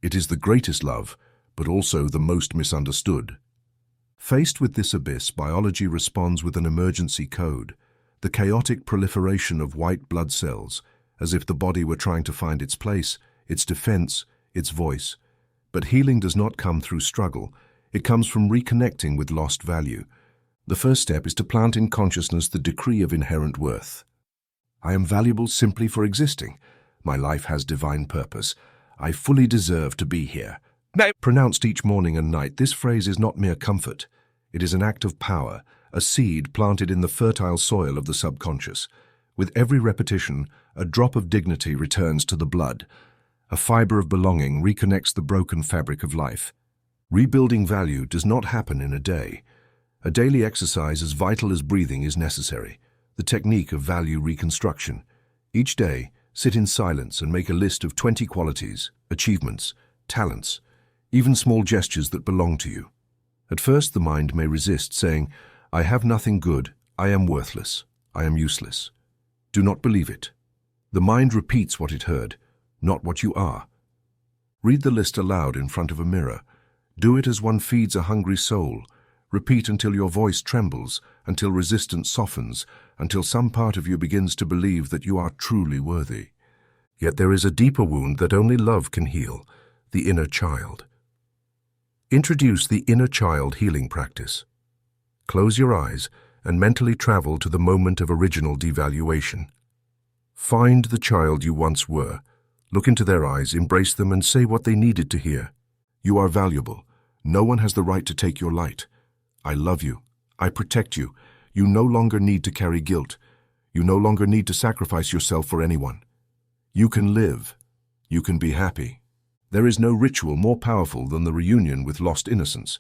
It is the greatest love, but also the most misunderstood. Faced with this abyss, biology responds with an emergency code, the chaotic proliferation of white blood cells, as if the body were trying to find its place, its defense, its voice. But healing does not come through struggle. It comes from reconnecting with lost value. The first step is to plant in consciousness the decree of inherent worth. I am valuable simply for existing. My life has divine purpose. I fully deserve to be here. Pronounced each morning and night, this phrase is not mere comfort. It is an act of power, a seed planted in the fertile soil of the subconscious. With every repetition, a drop of dignity returns to the blood. A fiber of belonging reconnects the broken fabric of life. Rebuilding value does not happen in a day. A daily exercise as vital as breathing is necessary, the technique of value reconstruction. Each day, sit in silence and make a list of 20 qualities, achievements, talents, even small gestures that belong to you. At first, the mind may resist, saying, "I have nothing good, I am worthless, I am useless." Do not believe it. The mind repeats what it heard, not what you are. Read the list aloud in front of a mirror. Do it as one feeds a hungry soul. Repeat until your voice trembles, until resistance softens, until some part of you begins to believe that you are truly worthy. Yet there is a deeper wound that only love can heal, the inner child. Introduce the inner child healing practice. Close your eyes and mentally travel to the moment of original devaluation. Find the child you once were. Look into their eyes, embrace them, and say what they needed to hear. You are valuable. No one has the right to take your light. I love you. I protect you. You no longer need to carry guilt. You no longer need to sacrifice yourself for anyone. You can live. You can be happy. There is no ritual more powerful than the reunion with lost innocence.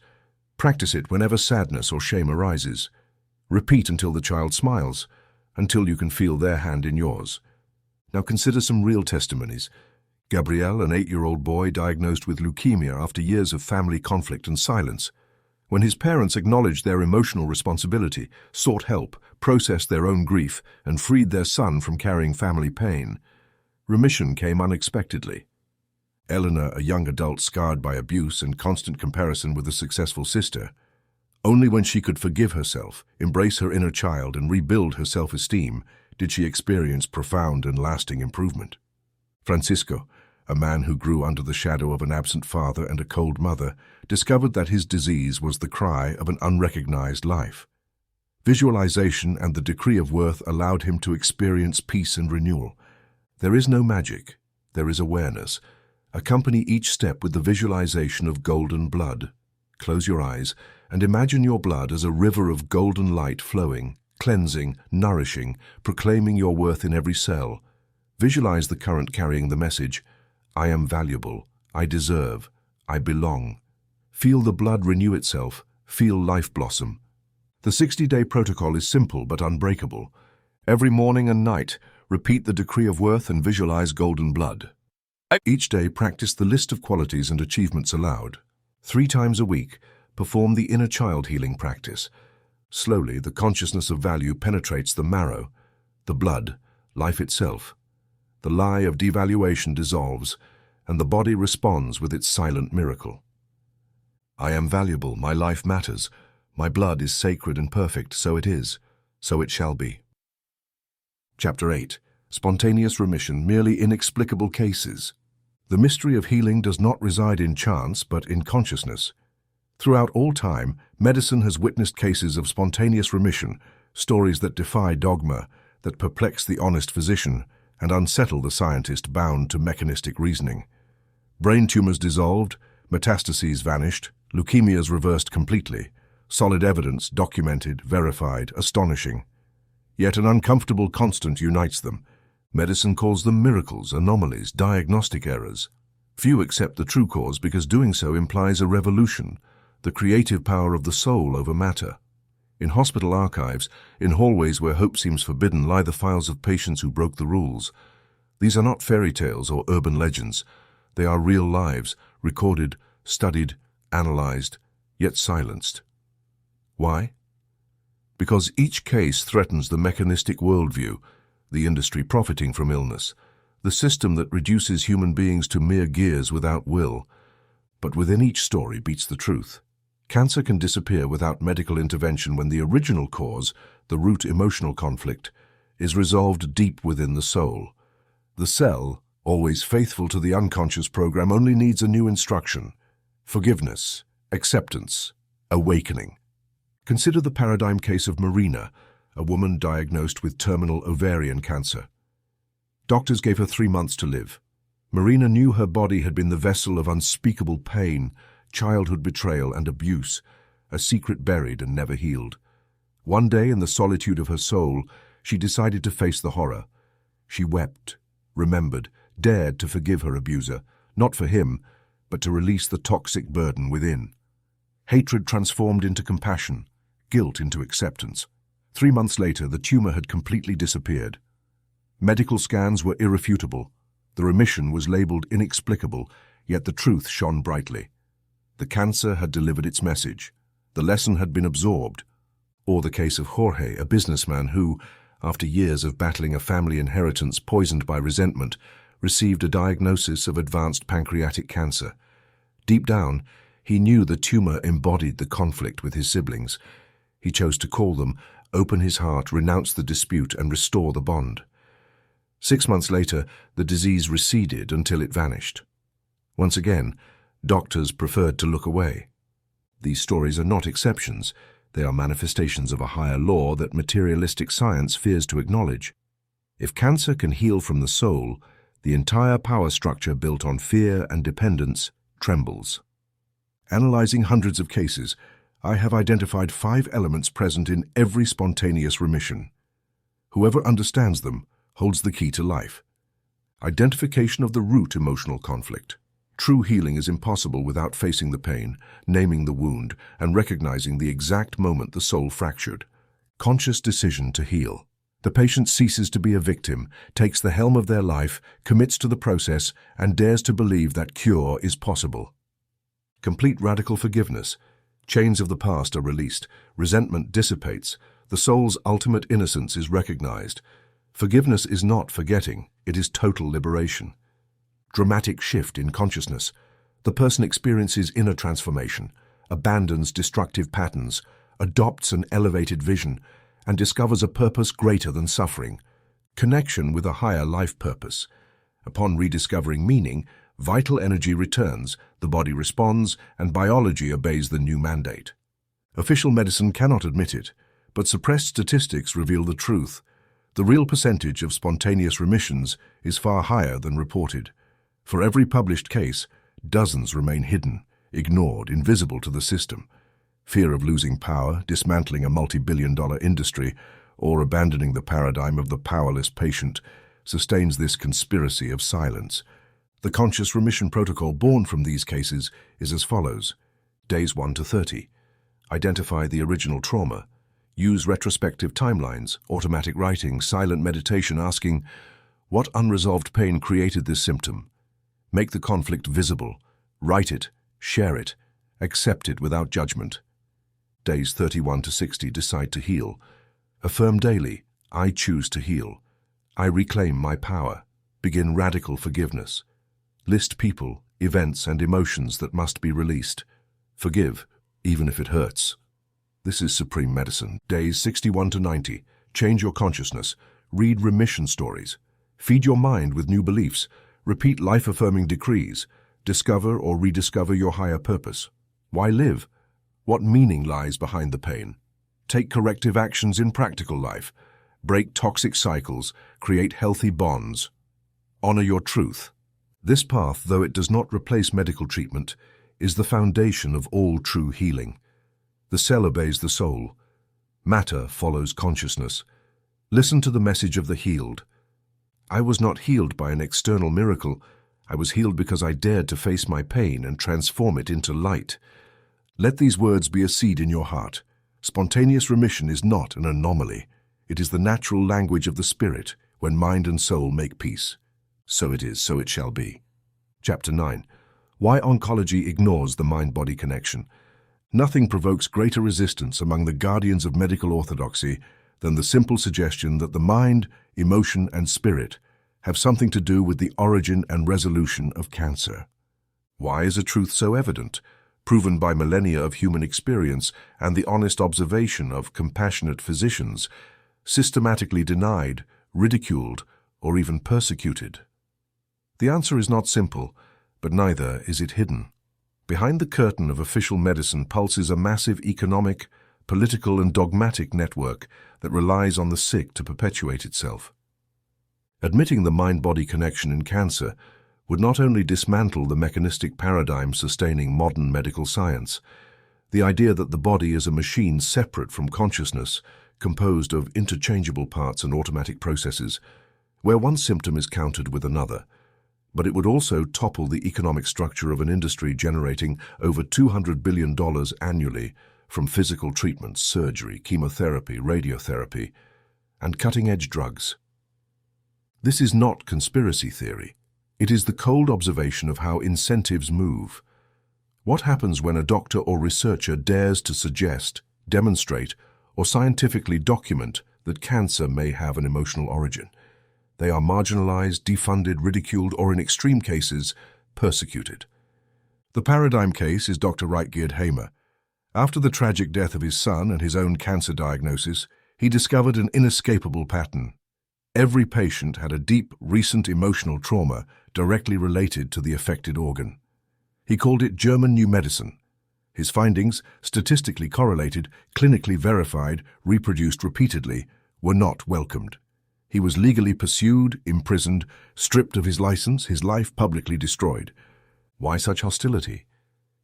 Practice it whenever sadness or shame arises. Repeat until the child smiles, until you can feel their hand in yours. Now consider some real testimonies. Gabriel, an 8-year-old boy diagnosed with leukemia after years of family conflict and silence. When his parents acknowledged their emotional responsibility, sought help, processed their own grief, and freed their son from carrying family pain, remission came unexpectedly. Eleanor, a young adult scarred by abuse and constant comparison with a successful sister, only when she could forgive herself, embrace her inner child, and rebuild her self-esteem did she experience profound and lasting improvement. Francisco, a man who grew under the shadow of an absent father and a cold mother, discovered that his disease was the cry of an unrecognized life. Visualization and the decree of worth allowed him to experience peace and renewal. There is no magic, there is awareness. Accompany each step with the visualization of golden blood. Close your eyes and imagine your blood as a river of golden light flowing, cleansing, nourishing, proclaiming your worth in every cell. Visualize the current carrying the message, I am valuable, I deserve, I belong. Feel the blood renew itself, feel life blossom. The 60-day protocol is simple but unbreakable. Every morning and night, repeat the decree of worth and visualize golden blood. Each day, practice the list of qualities and achievements aloud. 3 times a week, perform the inner child healing practice. Slowly, the consciousness of value penetrates the marrow, the blood, life itself. The lie of devaluation dissolves, and the body responds with its silent miracle. I am valuable, my life matters, my blood is sacred and perfect, so it is, so it shall be. Chapter 8. Spontaneous remission, merely inexplicable cases. The mystery of healing does not reside in chance, but in consciousness. Throughout all time, medicine has witnessed cases of spontaneous remission, stories that defy dogma, that perplex the honest physician, and unsettle the scientist bound to mechanistic reasoning. Brain tumors dissolved, metastases vanished, leukemias reversed completely. Solid evidence, documented, verified, astonishing. Yet an uncomfortable constant unites them. Medicine calls them miracles, anomalies, diagnostic errors. Few accept the true cause because doing so implies a revolution, the creative power of the soul over matter. In hospital archives, in hallways where hope seems forbidden, lie the files of patients who broke the rules. These are not fairy tales or urban legends. They are real lives, recorded, studied, analyzed, yet silenced. Why? Because each case threatens the mechanistic worldview, the industry profiting from illness, the system that reduces human beings to mere gears without will. But within each story beats the truth. Cancer can disappear without medical intervention when the original cause, the root emotional conflict, is resolved deep within the soul. The cell, always faithful to the unconscious program, only needs a new instruction: forgiveness, acceptance, awakening. Consider the paradigm case of Marina, a woman diagnosed with terminal ovarian cancer. Doctors gave her 3 months to live. Marina knew her body had been the vessel of unspeakable pain, childhood betrayal and abuse, a secret buried and never healed. One day, in the solitude of her soul, she decided to face the horror. She wept, remembered, dared to forgive her abuser, not for him, but to release the toxic burden within. Hatred transformed into compassion, guilt into acceptance. 3 months later, the tumor had completely disappeared. Medical scans were irrefutable. The remission was labeled inexplicable, yet the truth shone brightly. The cancer had delivered its message. The lesson had been absorbed. Or the case of Jorge, a businessman who, after years of battling a family inheritance poisoned by resentment, received a diagnosis of advanced pancreatic cancer. Deep down, he knew the tumor embodied the conflict with his siblings. He chose to call them, open his heart, renounce the dispute, and restore the bond. 6 months later, the disease receded until it vanished. Once again, doctors preferred to look away. These stories are not exceptions. They are manifestations of a higher law that materialistic science fears to acknowledge. If cancer can heal from the soul, the entire power structure built on fear and dependence trembles. Analyzing hundreds of cases, I have identified 5 elements present in every spontaneous remission. Whoever understands them holds the key to life. Identification of the root emotional conflict. True healing is impossible without facing the pain, naming the wound, and recognizing the exact moment the soul fractured. Conscious decision to heal. The patient ceases to be a victim, takes the helm of their life, commits to the process, and dares to believe that cure is possible. Complete radical forgiveness. Chains of the past are released, resentment dissipates, the soul's ultimate innocence is recognized. Forgiveness is not forgetting, it is total liberation. Dramatic shift in consciousness. The person experiences inner transformation, abandons destructive patterns, adopts an elevated vision, and discovers a purpose greater than suffering, connection with a higher life purpose. Upon rediscovering meaning, vital energy returns, the body responds, and biology obeys the new mandate. Official medicine cannot admit it, but suppressed statistics reveal the truth. The real percentage of spontaneous remissions is far higher than reported. For every published case, dozens remain hidden, ignored, invisible to the system. Fear of losing power, dismantling a multi-billion-dollar industry, or abandoning the paradigm of the powerless patient sustains this conspiracy of silence. The conscious remission protocol born from these cases is as follows. Days 1 to 30. Identify the original trauma. Use retrospective timelines, automatic writing, silent meditation asking, what unresolved pain created this symptom? Make the conflict visible. Write it, share it, accept it without judgment. Days 31 to 60, decide to heal. Affirm daily, I choose to heal. I reclaim my power. Begin radical forgiveness. List people, events, and emotions that must be released. Forgive, even if it hurts. This is supreme medicine. Days 61 to 90. Change your consciousness. Read remission stories. Feed your mind with new beliefs. Repeat life-affirming decrees. Discover or rediscover your higher purpose. Why live? What meaning lies behind the pain? Take corrective actions in practical life. Break toxic cycles. Create healthy bonds. Honor your truth. This path, though it does not replace medical treatment, is the foundation of all true healing. The cell obeys the soul. Matter follows consciousness. Listen to the message of the healed. I was not healed by an external miracle. I was healed because I dared to face my pain and transform it into light. Let these words be a seed in your heart. Spontaneous remission is not an anomaly. It is the natural language of the spirit when mind and soul make peace. So it is, so it shall be. Chapter 9. Why oncology ignores the mind-body connection. Nothing provokes greater resistance among the guardians of medical orthodoxy than the simple suggestion that the mind, emotion, and spirit have something to do with the origin and resolution of cancer. Why is a truth so evident, proven by millennia of human experience and the honest observation of compassionate physicians, systematically denied, ridiculed, or even persecuted? The answer is not simple, but neither is it hidden. Behind the curtain of official medicine pulses a massive economic, political, and dogmatic network that relies on the sick to perpetuate itself. Admitting the mind-body connection in cancer would not only dismantle the mechanistic paradigm sustaining modern medical science, the idea that the body is a machine separate from consciousness, composed of interchangeable parts and automatic processes, where one symptom is countered with another, but it would also topple the economic structure of an industry generating over $200 billion annually from physical treatments, surgery, chemotherapy, radiotherapy, and cutting-edge drugs. This is not conspiracy theory. It is the cold observation of how incentives move. What happens when a doctor or researcher dares to suggest, demonstrate, or scientifically document that cancer may have an emotional origin? They are marginalized, defunded, ridiculed, or in extreme cases, persecuted. The paradigm case is Dr. Reitgerd Hamer. After the tragic death of his son and his own cancer diagnosis, he discovered an inescapable pattern. Every patient had a deep, recent emotional trauma directly related to the affected organ. He called it German New Medicine. His findings, statistically correlated, clinically verified, reproduced repeatedly, were not welcomed. He was legally pursued, imprisoned, stripped of his license, his life publicly destroyed. Why such hostility?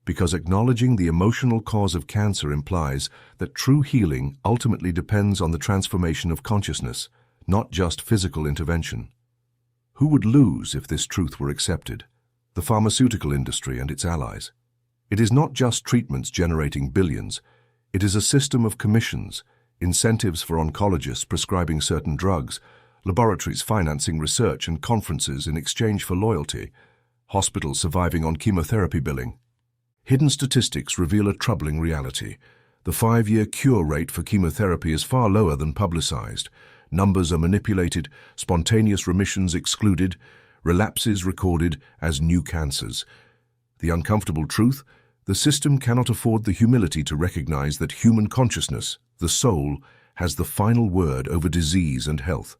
Because acknowledging the emotional cause of cancer implies that true healing ultimately depends on the transformation of consciousness, not just physical intervention. Who would lose if this truth were accepted? The pharmaceutical industry and its allies. It is not just treatments generating billions. It is a system of commissions, incentives for oncologists prescribing certain drugs, laboratories financing research and conferences in exchange for loyalty, hospitals surviving on chemotherapy billing. Hidden statistics reveal a troubling reality. The 5-year cure rate for chemotherapy is far lower than publicized. Numbers are manipulated, spontaneous remissions excluded, relapses recorded as new cancers. The uncomfortable truth: the system cannot afford the humility to recognize that human consciousness, the soul, has the final word over disease and health.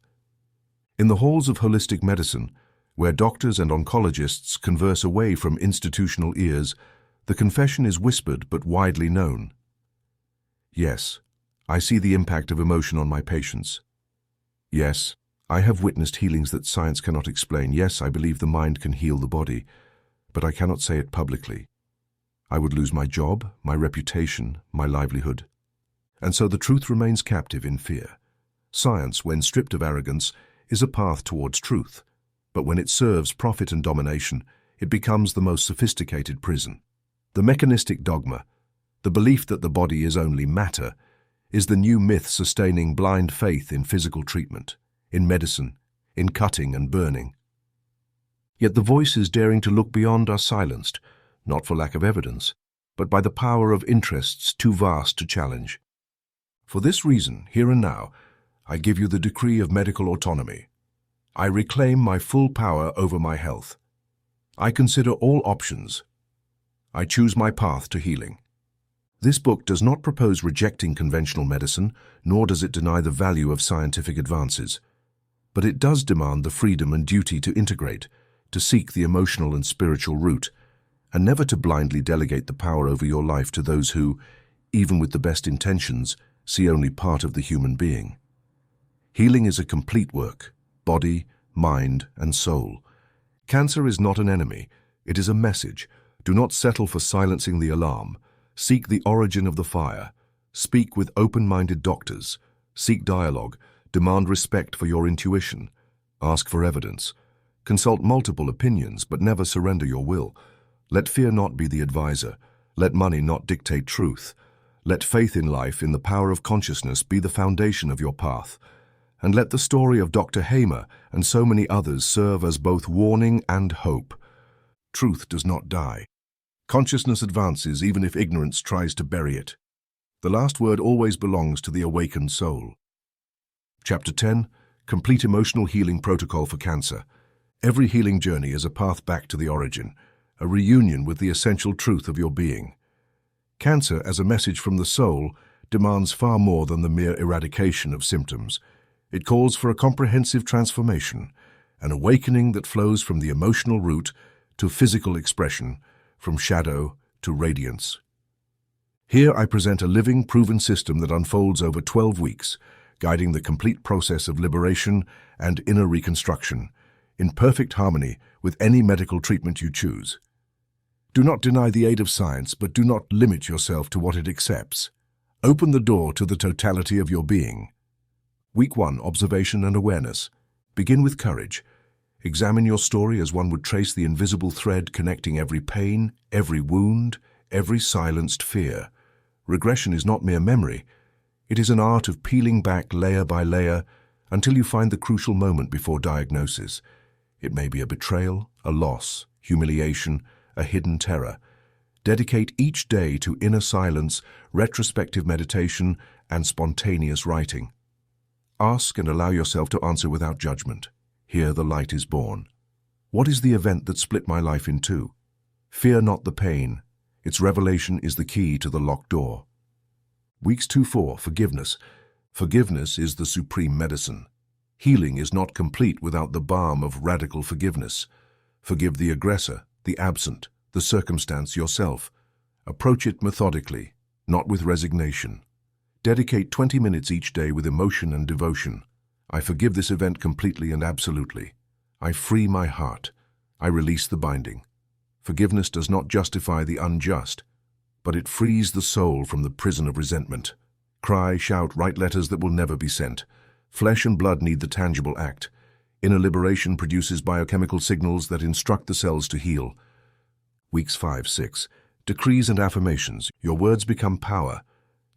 In the halls of holistic medicine, where doctors and oncologists converse away from institutional ears, the confession is whispered but widely known. Yes, I see the impact of emotion on my patients. Yes, I have witnessed healings that science cannot explain. Yes, I believe the mind can heal the body, but I cannot say it publicly. I would lose my job, my reputation, my livelihood. And so the truth remains captive in fear. Science, when stripped of arrogance, is a path towards truth, but when it serves profit and domination, it becomes the most sophisticated prison. The mechanistic dogma, the belief that the body is only matter, is the new myth sustaining blind faith in physical treatment, in medicine, in cutting and burning. Yet the voices daring to look beyond are silenced, not for lack of evidence, but by the power of interests too vast to challenge. For this reason, here and now, I give you the decree of medical autonomy. I reclaim my full power over my health. I consider all options. I choose my path to healing. This book does not propose rejecting conventional medicine, nor does it deny the value of scientific advances. But it does demand the freedom and duty to integrate, to seek the emotional and spiritual root, and never to blindly delegate the power over your life to those who, even with the best intentions, see only part of the human being. Healing is a complete work, body, mind, and soul. Cancer is not an enemy, it is a message. Do not settle for silencing the alarm. Seek the origin of the fire. Speak with open-minded doctors. Seek dialogue. Demand respect for your intuition. Ask for evidence. Consult multiple opinions, but never surrender your will. Let fear not be the advisor. Let money not dictate truth. Let faith in life, in the power of consciousness, be the foundation of your path. and let the story of Dr. Hamer and so many others serve as both warning and hope. Truth does not die. Consciousness advances even if ignorance tries to bury it. The last word always belongs to the awakened soul. Chapter 10. Complete Emotional Healing Protocol for Cancer. Every healing journey is a path back to the origin, a reunion with the essential truth of your being. Cancer, as a message from the soul, demands far more than the mere eradication of symptoms. It calls for a comprehensive transformation, an awakening that flows from the emotional root to physical expression, from shadow to radiance. Here I present a living, proven system that unfolds over 12 weeks, guiding the complete process of liberation and inner reconstruction, in perfect harmony with any medical treatment you choose. Do not deny the aid of science, but do not limit yourself to what it accepts. Open the door to the totality of your being. Week 1, Observation and Awareness. Begin with courage. Examine your story as one would trace the invisible thread connecting every pain, every wound, every silenced fear. Regression is not mere memory. It is an art of peeling back layer by layer until you find the crucial moment before diagnosis. It may be a betrayal, a loss, humiliation, a hidden terror. Dedicate each day to inner silence, retrospective meditation, and spontaneous writing. Ask and allow yourself to answer without judgment. Here the light is born. What is the event that split my life in two? Fear not the pain. Its revelation is the key to the locked door. Weeks 2-4, Forgiveness. Forgiveness is the supreme medicine. Healing is not complete without the balm of radical forgiveness. Forgive the aggressor, the absent, the circumstance, yourself. Approach it methodically, not with resignation. Dedicate 20 minutes each day with emotion and devotion. I forgive this event completely and absolutely. I free my heart. I release the binding. Forgiveness does not justify the unjust, but it frees the soul from the prison of resentment. Cry, shout, write letters that will never be sent. Flesh and blood need the tangible act. Inner liberation produces biochemical signals that instruct the cells to heal. Weeks 5-6. Decrees and affirmations. Your words become power.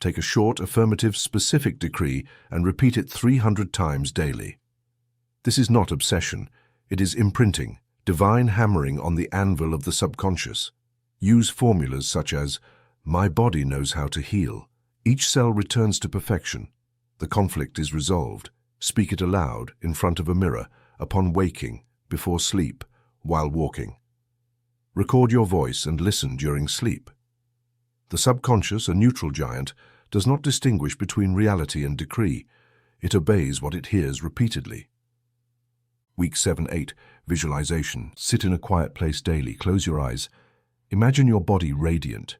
Take a short, affirmative, specific decree and repeat it 300 times daily. This is not obsession. It is imprinting, divine hammering on the anvil of the subconscious. Use formulas such as, "My body knows how to heal." Each cell returns to perfection. The conflict is resolved. Speak it aloud, in front of a mirror, upon waking, before sleep, while walking. Record your voice and listen during sleep. The subconscious, a neutral giant, does not distinguish between reality and decree. It obeys what it hears repeatedly. Week 7-8, Visualization. Sit in a quiet place daily. Close your eyes. Imagine your body radiant.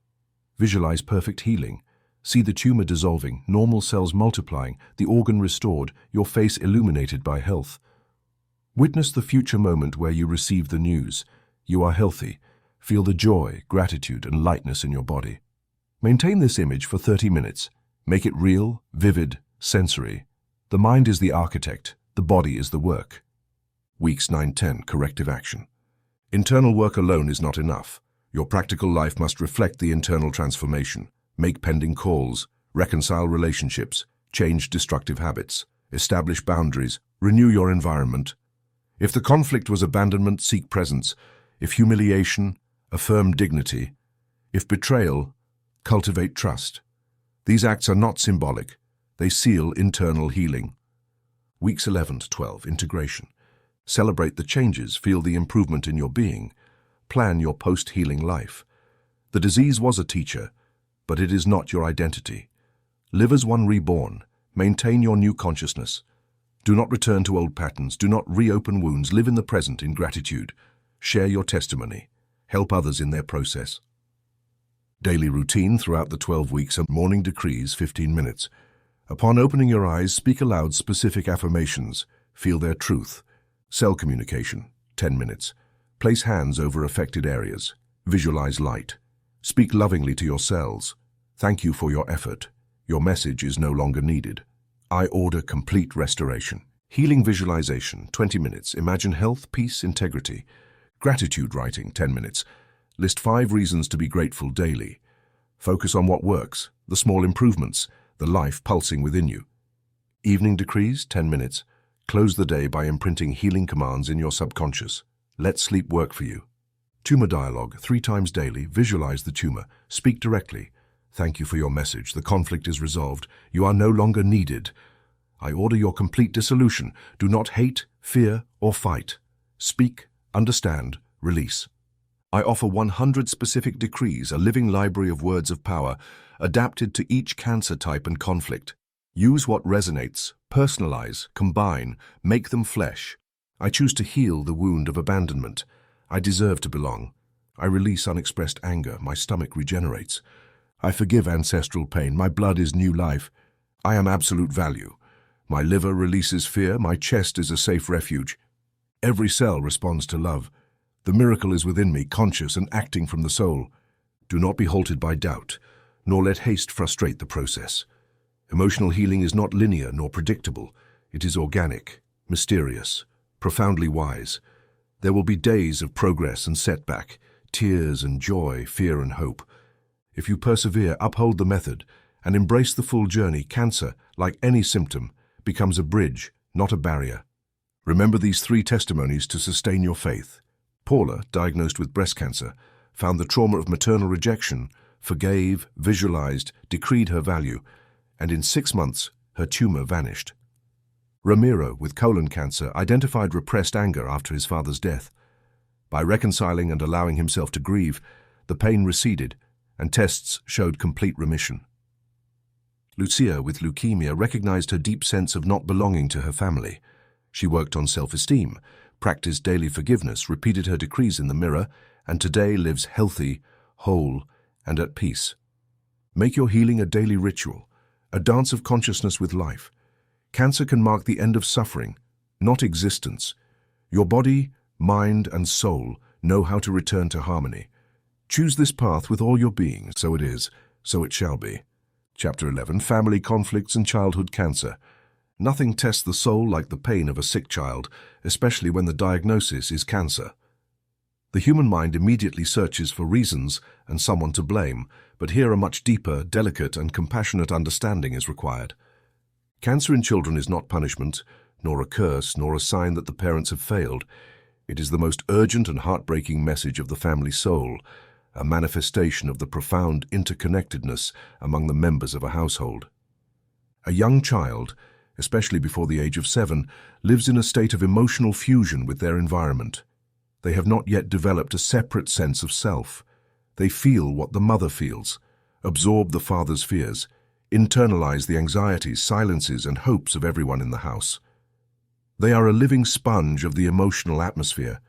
Visualize perfect healing. See the tumor dissolving, normal cells multiplying, the organ restored, your face illuminated by health. Witness the future moment where you receive the news. You are healthy. Feel the joy, gratitude, and lightness in your body. Maintain this image for 30 minutes. Make it real, vivid, sensory. The mind is the architect, the body is the work. Weeks 9-10, Corrective Action. Internal work alone is not enough. Your practical life must reflect the internal transformation. Make pending calls, reconcile relationships, change destructive habits, establish boundaries, renew your environment. If the conflict was abandonment, seek presence. If humiliation, affirm dignity. If betrayal, cultivate trust. These acts are not symbolic. They seal internal healing. Weeks 11-12, Integration. Celebrate the changes, feel the improvement in your being. Plan your post-healing life. The disease was a teacher, but it is not your identity. Live as one reborn. Maintain your new consciousness. Do not return to old patterns. Do not reopen wounds. Live in the present in gratitude. Share your testimony. Help others in their process. Daily routine throughout the 12 weeks and morning decrees, 15 minutes. Upon opening your eyes, speak aloud specific affirmations. Feel their truth. Cell communication, 10 minutes. Place hands over affected areas. Visualize light. Speak lovingly to your cells. Thank you for your effort. Your message is no longer needed. I order complete restoration. Healing visualization, 20 minutes. Imagine health, peace, integrity. Gratitude writing, 10 minutes. List 5 reasons to be grateful daily. Focus on what works, the small improvements, the life pulsing within you. Evening decrees, 10 minutes. Close the day by imprinting healing commands in your subconscious. Let sleep work for you. Tumor dialogue, 3 times daily. Visualize the tumor. Speak directly. Thank you for your message. The conflict is resolved. You are no longer needed. I order your complete dissolution. Do not hate, fear, or fight. Speak, understand, release. I offer 100 specific decrees, a living library of words of power, adapted to each cancer type and conflict. Use what resonates, personalize, combine, make them flesh. I choose to heal the wound of abandonment. I deserve to belong. I release unexpressed anger. My stomach regenerates. I forgive ancestral pain. My blood is new life. I am absolute value. My liver releases fear. My chest is a safe refuge. Every cell responds to love. The miracle is within me, conscious and acting from the soul. Do not be halted by doubt, nor let haste frustrate the process. Emotional healing is not linear nor predictable. It is organic, mysterious, profoundly wise. There will be days of progress and setback, tears and joy, fear and hope. If you persevere, uphold the method, and embrace the full journey, cancer, like any symptom, becomes a bridge, not a barrier. Remember these 3 testimonies to sustain your faith. Paula, diagnosed with breast cancer, found the trauma of maternal rejection, forgave, visualized, decreed her value, and in 6 months, her tumor vanished. Ramiro, with colon cancer, identified repressed anger after his father's death. By reconciling and allowing himself to grieve, the pain receded, and tests showed complete remission. Lucia, with leukemia, recognized her deep sense of not belonging to her family. She worked on self-esteem, practiced daily forgiveness, repeated her decrees in the mirror, and today lives healthy, whole, and at peace. Make your healing a daily ritual, a dance of consciousness with life. Cancer can mark the end of suffering, not existence. Your body, mind, and soul know how to return to harmony. Choose this path with all your being. So it is, so it shall be. Chapter 11, Family Conflicts and Childhood Cancer. Nothing tests the soul like the pain of a sick child, especially when the diagnosis is cancer. The human mind immediately searches for reasons and someone to blame, but here a much deeper, delicate, and compassionate understanding is required. Cancer in children is not punishment, nor a curse, nor a sign that the parents have failed. It is the most urgent and heartbreaking message of the family soul, a manifestation of the profound interconnectedness among the members of a household. A young child, especially before the age of 7, lives in a state of emotional fusion with their environment. They have not yet developed a separate sense of self. They feel what the mother feels, absorb the father's fears, internalize the anxieties, silences, and hopes of everyone in the house. They are a living sponge of the emotional atmosphere.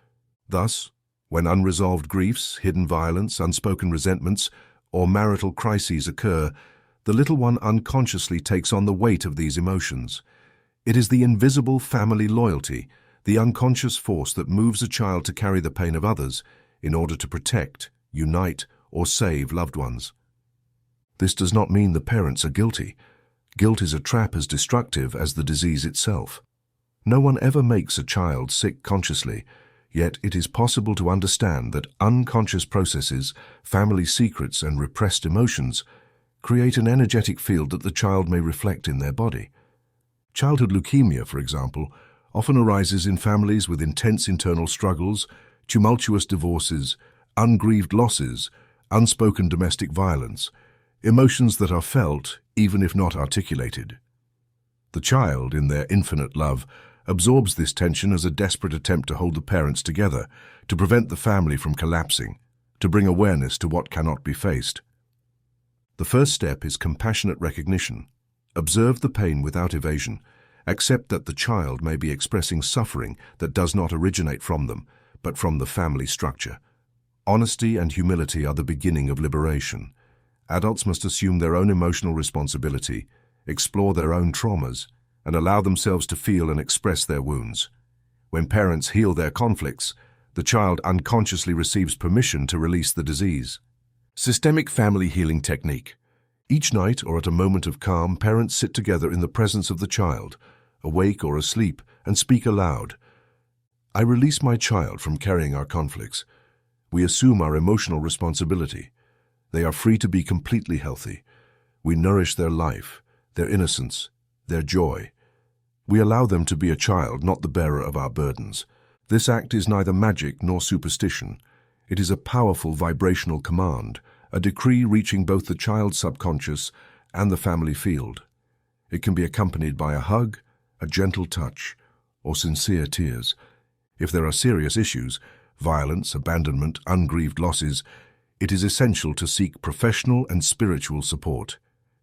Thus, when unresolved griefs, hidden violence, unspoken resentments, or marital crises occur, the little one unconsciously takes on the weight of these emotions. It is the invisible family loyalty, the unconscious force that moves a child to carry the pain of others in order to protect, unite, or save loved ones. This does not mean the parents are guilty. Guilt is a trap as destructive as the disease itself. No one ever makes a child sick consciously, yet it is possible to understand that unconscious processes, family secrets, and repressed emotions create an energetic field that the child may reflect in their body. Childhood leukemia, for example, often arises in families with intense internal struggles, tumultuous divorces, ungrieved losses, unspoken domestic violence, emotions that are felt even if not articulated. The child, in their infinite love, absorbs this tension as a desperate attempt to hold the parents together, to prevent the family from collapsing, to bring awareness to what cannot be faced. The first step is compassionate recognition. Observe the pain without evasion. Accept that the child may be expressing suffering that does not originate from them, but from the family structure. Honesty and humility are the beginning of liberation. Adults must assume their own emotional responsibility, explore their own traumas, and allow themselves to feel and express their wounds. When parents heal their conflicts, the child unconsciously receives permission to release the disease. Systemic family healing technique. Each night or at a moment of calm, parents sit together in the presence of the child, awake or asleep, and speak aloud. I release my child from carrying our conflicts. We assume our emotional responsibility. They are free to be completely healthy. We nourish their life, their innocence, their joy. We allow them to be a child, not the bearer of our burdens. This act is neither magic nor superstition. It is a powerful vibrational command, a decree reaching both the child's subconscious and the family field. It can be accompanied by a hug, a gentle touch, or sincere tears. If there are serious issues, violence, abandonment, ungrieved losses, it is essential to seek professional and spiritual support,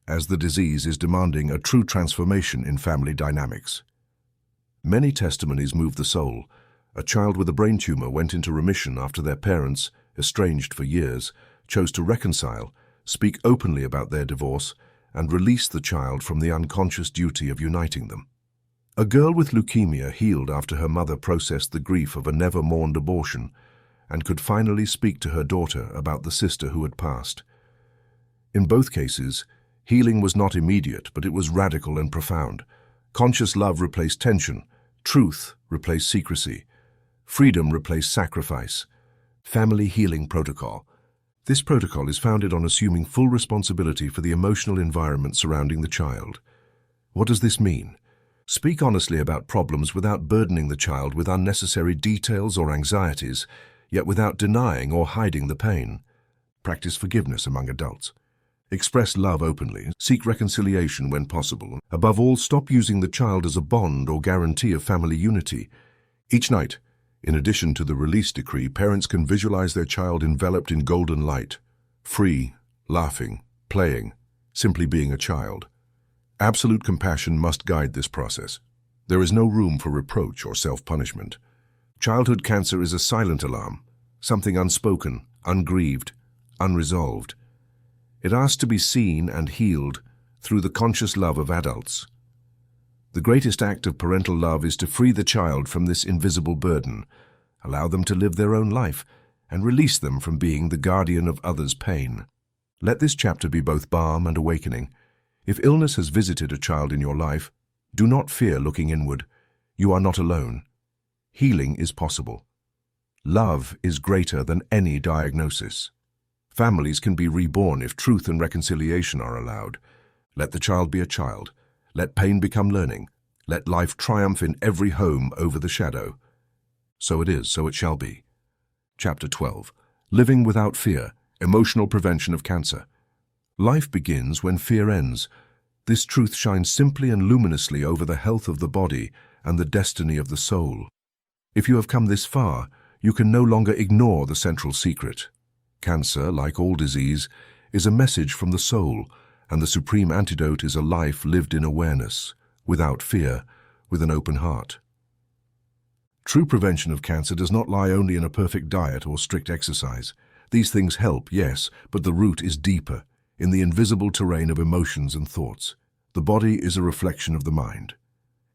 as the disease is demanding a true transformation in family dynamics. Many testimonies move the soul. A child with a brain tumor went into remission after their parents, estranged for years, chose to reconcile, speak openly about their divorce, and release the child from the unconscious duty of uniting them. A girl with leukemia healed after her mother processed the grief of a never-mourned abortion and could finally speak to her daughter about the sister who had passed. In both cases, healing was not immediate, but it was radical and profound. Conscious love replaced tension, truth replaced secrecy, freedom replaced sacrifice. Family healing protocol. This protocol is founded on assuming full responsibility for the emotional environment surrounding the child. What does this mean? Speak honestly about problems without burdening the child with unnecessary details or anxieties, yet without denying or hiding the pain. Practice forgiveness among adults. Express love openly. Seek reconciliation when possible. Above all, stop using the child as a bond or guarantee of family unity. Each night, in addition to the release decree, parents can visualize their child enveloped in golden light, free, laughing, playing, simply being a child. Absolute compassion must guide this process. There is no room for reproach or self-punishment. Childhood cancer is a silent alarm, something unspoken, ungrieved, unresolved. It asks to be seen and healed through the conscious love of adults. The greatest act of parental love is to free the child from this invisible burden, allow them to live their own life, and release them from being the guardian of others' pain. Let this chapter be both balm and awakening. If illness has visited a child in your life, do not fear looking inward. You are not alone. Healing is possible. Love is greater than any diagnosis. Families can be reborn if truth and reconciliation are allowed. Let the child be a child. Let pain become learning. Let life triumph in every home over the shadow. So it is, so it shall be. Chapter 12. Living without fear. Emotional prevention of cancer. Life begins when fear ends. This truth shines simply and luminously over the health of the body and the destiny of the soul. If you have come this far, you can no longer ignore the central secret. Cancer, like all disease, is a message from the soul, and the supreme antidote is a life lived in awareness, without fear, with an open heart. True prevention of cancer does not lie only in a perfect diet or strict exercise. These things help, yes, but the root is deeper, in the invisible terrain of emotions and thoughts. The body is a reflection of the mind.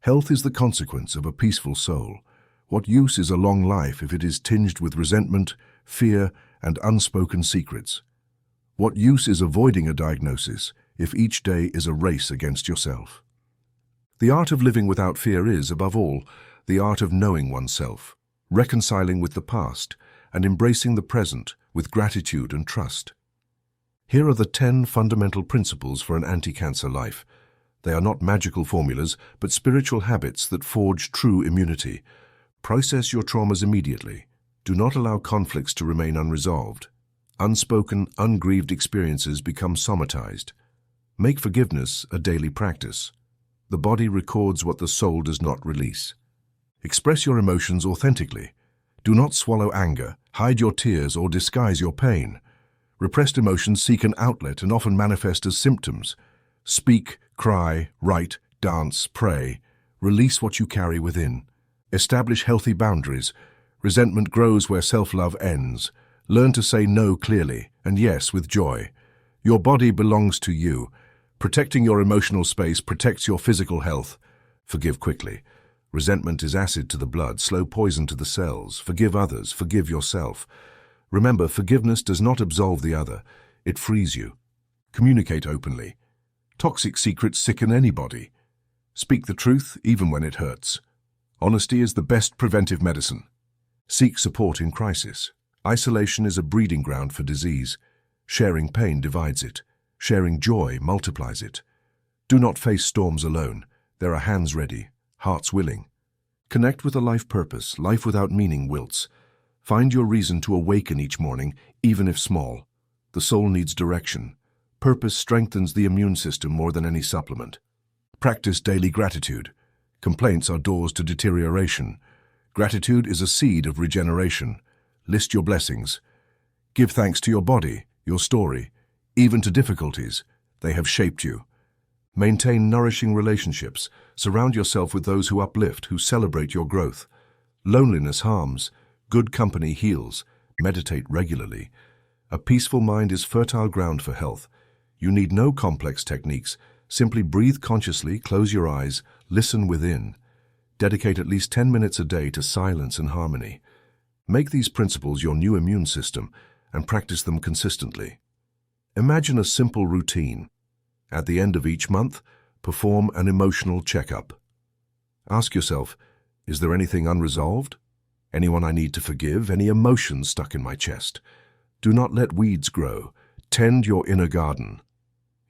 Health is the consequence of a peaceful soul. What use is a long life if it is tinged with resentment, fear, and unspoken secrets? What use is avoiding a diagnosis if each day is a race against yourself? The art of living without fear is, above all, the art of knowing oneself, reconciling with the past, and embracing the present with gratitude and trust. Here are the 10 fundamental principles for an anti-cancer life. They are not magical formulas, but spiritual habits that forge true immunity. Process your traumas immediately. Do not allow conflicts to remain unresolved. Unspoken, ungrieved experiences become somatized. Make forgiveness a daily practice. The body records what the soul does not release. Express your emotions authentically. Do not swallow anger, hide your tears, or disguise your pain. Repressed emotions seek an outlet and often manifest as symptoms. Speak, cry, write, dance, pray. Release what you carry within. Establish healthy boundaries. Resentment grows where self-love ends. Learn to say no clearly, and yes with joy. Your body belongs to you. Protecting your emotional space protects your physical health. Forgive quickly. Resentment is acid to the blood, slow poison to the cells. Forgive others, forgive yourself. Remember, forgiveness does not absolve the other. It frees you. Communicate openly. Toxic secrets sicken anybody. Speak the truth, even when it hurts. Honesty is the best preventive medicine. Seek support in crisis. Isolation is a breeding ground for disease. Sharing pain divides it. Sharing joy multiplies it. Do not face storms alone. There are hands ready, heart's willing. Connect with a life purpose. Life without meaning wilts. Find your reason to awaken each morning, even if small. The soul needs direction. Purpose strengthens the immune system more than any supplement. Practice daily gratitude. Complaints are doors to deterioration. Gratitude is a seed of regeneration. List your blessings. Give thanks to your body, your story, even to difficulties. They have shaped you. Maintain nourishing relationships. Surround yourself with those who uplift, who celebrate your growth. Loneliness harms. Good company heals. Meditate regularly. A peaceful mind is fertile ground for health. You need no complex techniques. Simply breathe consciously, close your eyes, listen within. Dedicate at least 10 minutes a day to silence and harmony. Make these principles your new immune system and practice them consistently. Imagine a simple routine. At the end of each month, perform an emotional checkup. Ask yourself, is there anything unresolved? Anyone I need to forgive? Any emotions stuck in my chest? Do not let weeds grow. Tend your inner garden.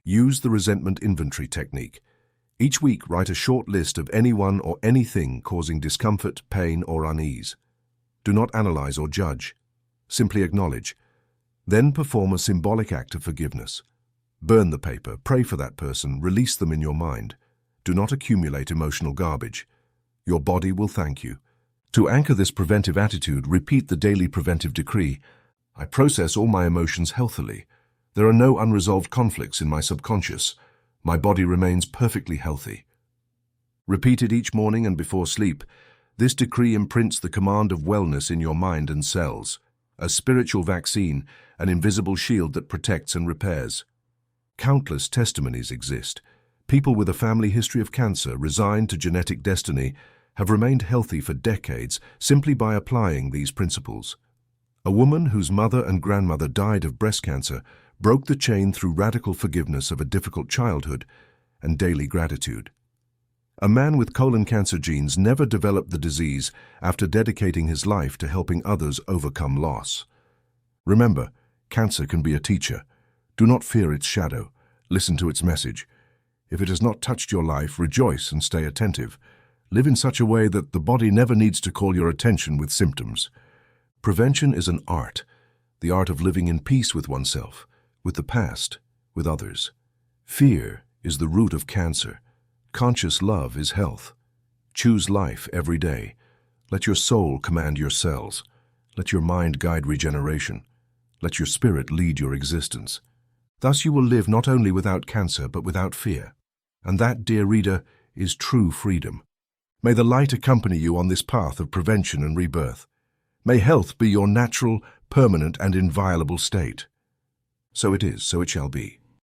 Use the resentment inventory technique. Each week, write a short list of anyone or anything causing discomfort, pain, or unease. Do not analyze or judge. Simply acknowledge. Then perform a symbolic act of forgiveness. Burn the paper, pray for that person, release them in your mind. Do not accumulate emotional garbage. Your body will thank you. To anchor this preventive attitude, repeat the daily preventive decree. I process all my emotions healthily. There are no unresolved conflicts in my subconscious. My body remains perfectly healthy. Repeat it each morning and before sleep. This decree imprints the command of wellness in your mind and cells, a spiritual vaccine, an invisible shield that protects and repairs. Countless testimonies exist. People with a family history of cancer, resigned to genetic destiny, have remained healthy for decades simply by applying these principles. A woman whose mother and grandmother died of breast cancer broke the chain through radical forgiveness of a difficult childhood and daily gratitude. A man with colon cancer genes never developed the disease after dedicating his life to helping others overcome loss. Remember, cancer can be a teacher. Do not fear its shadow. Listen to its message. If it has not touched your life, rejoice and stay attentive. Live in such a way that the body never needs to call your attention with symptoms. Prevention is an art, the art of living in peace with oneself, with the past, with others. Fear is the root of cancer. Conscious love is health. Choose life every day. Let your soul command your cells. Let your mind guide regeneration. Let your spirit lead your existence. Thus you will live not only without cancer, but without fear. And that, dear reader, is true freedom. May the light accompany you on this path of prevention and rebirth. May health be your natural, permanent, and inviolable state. So it is, so it shall be.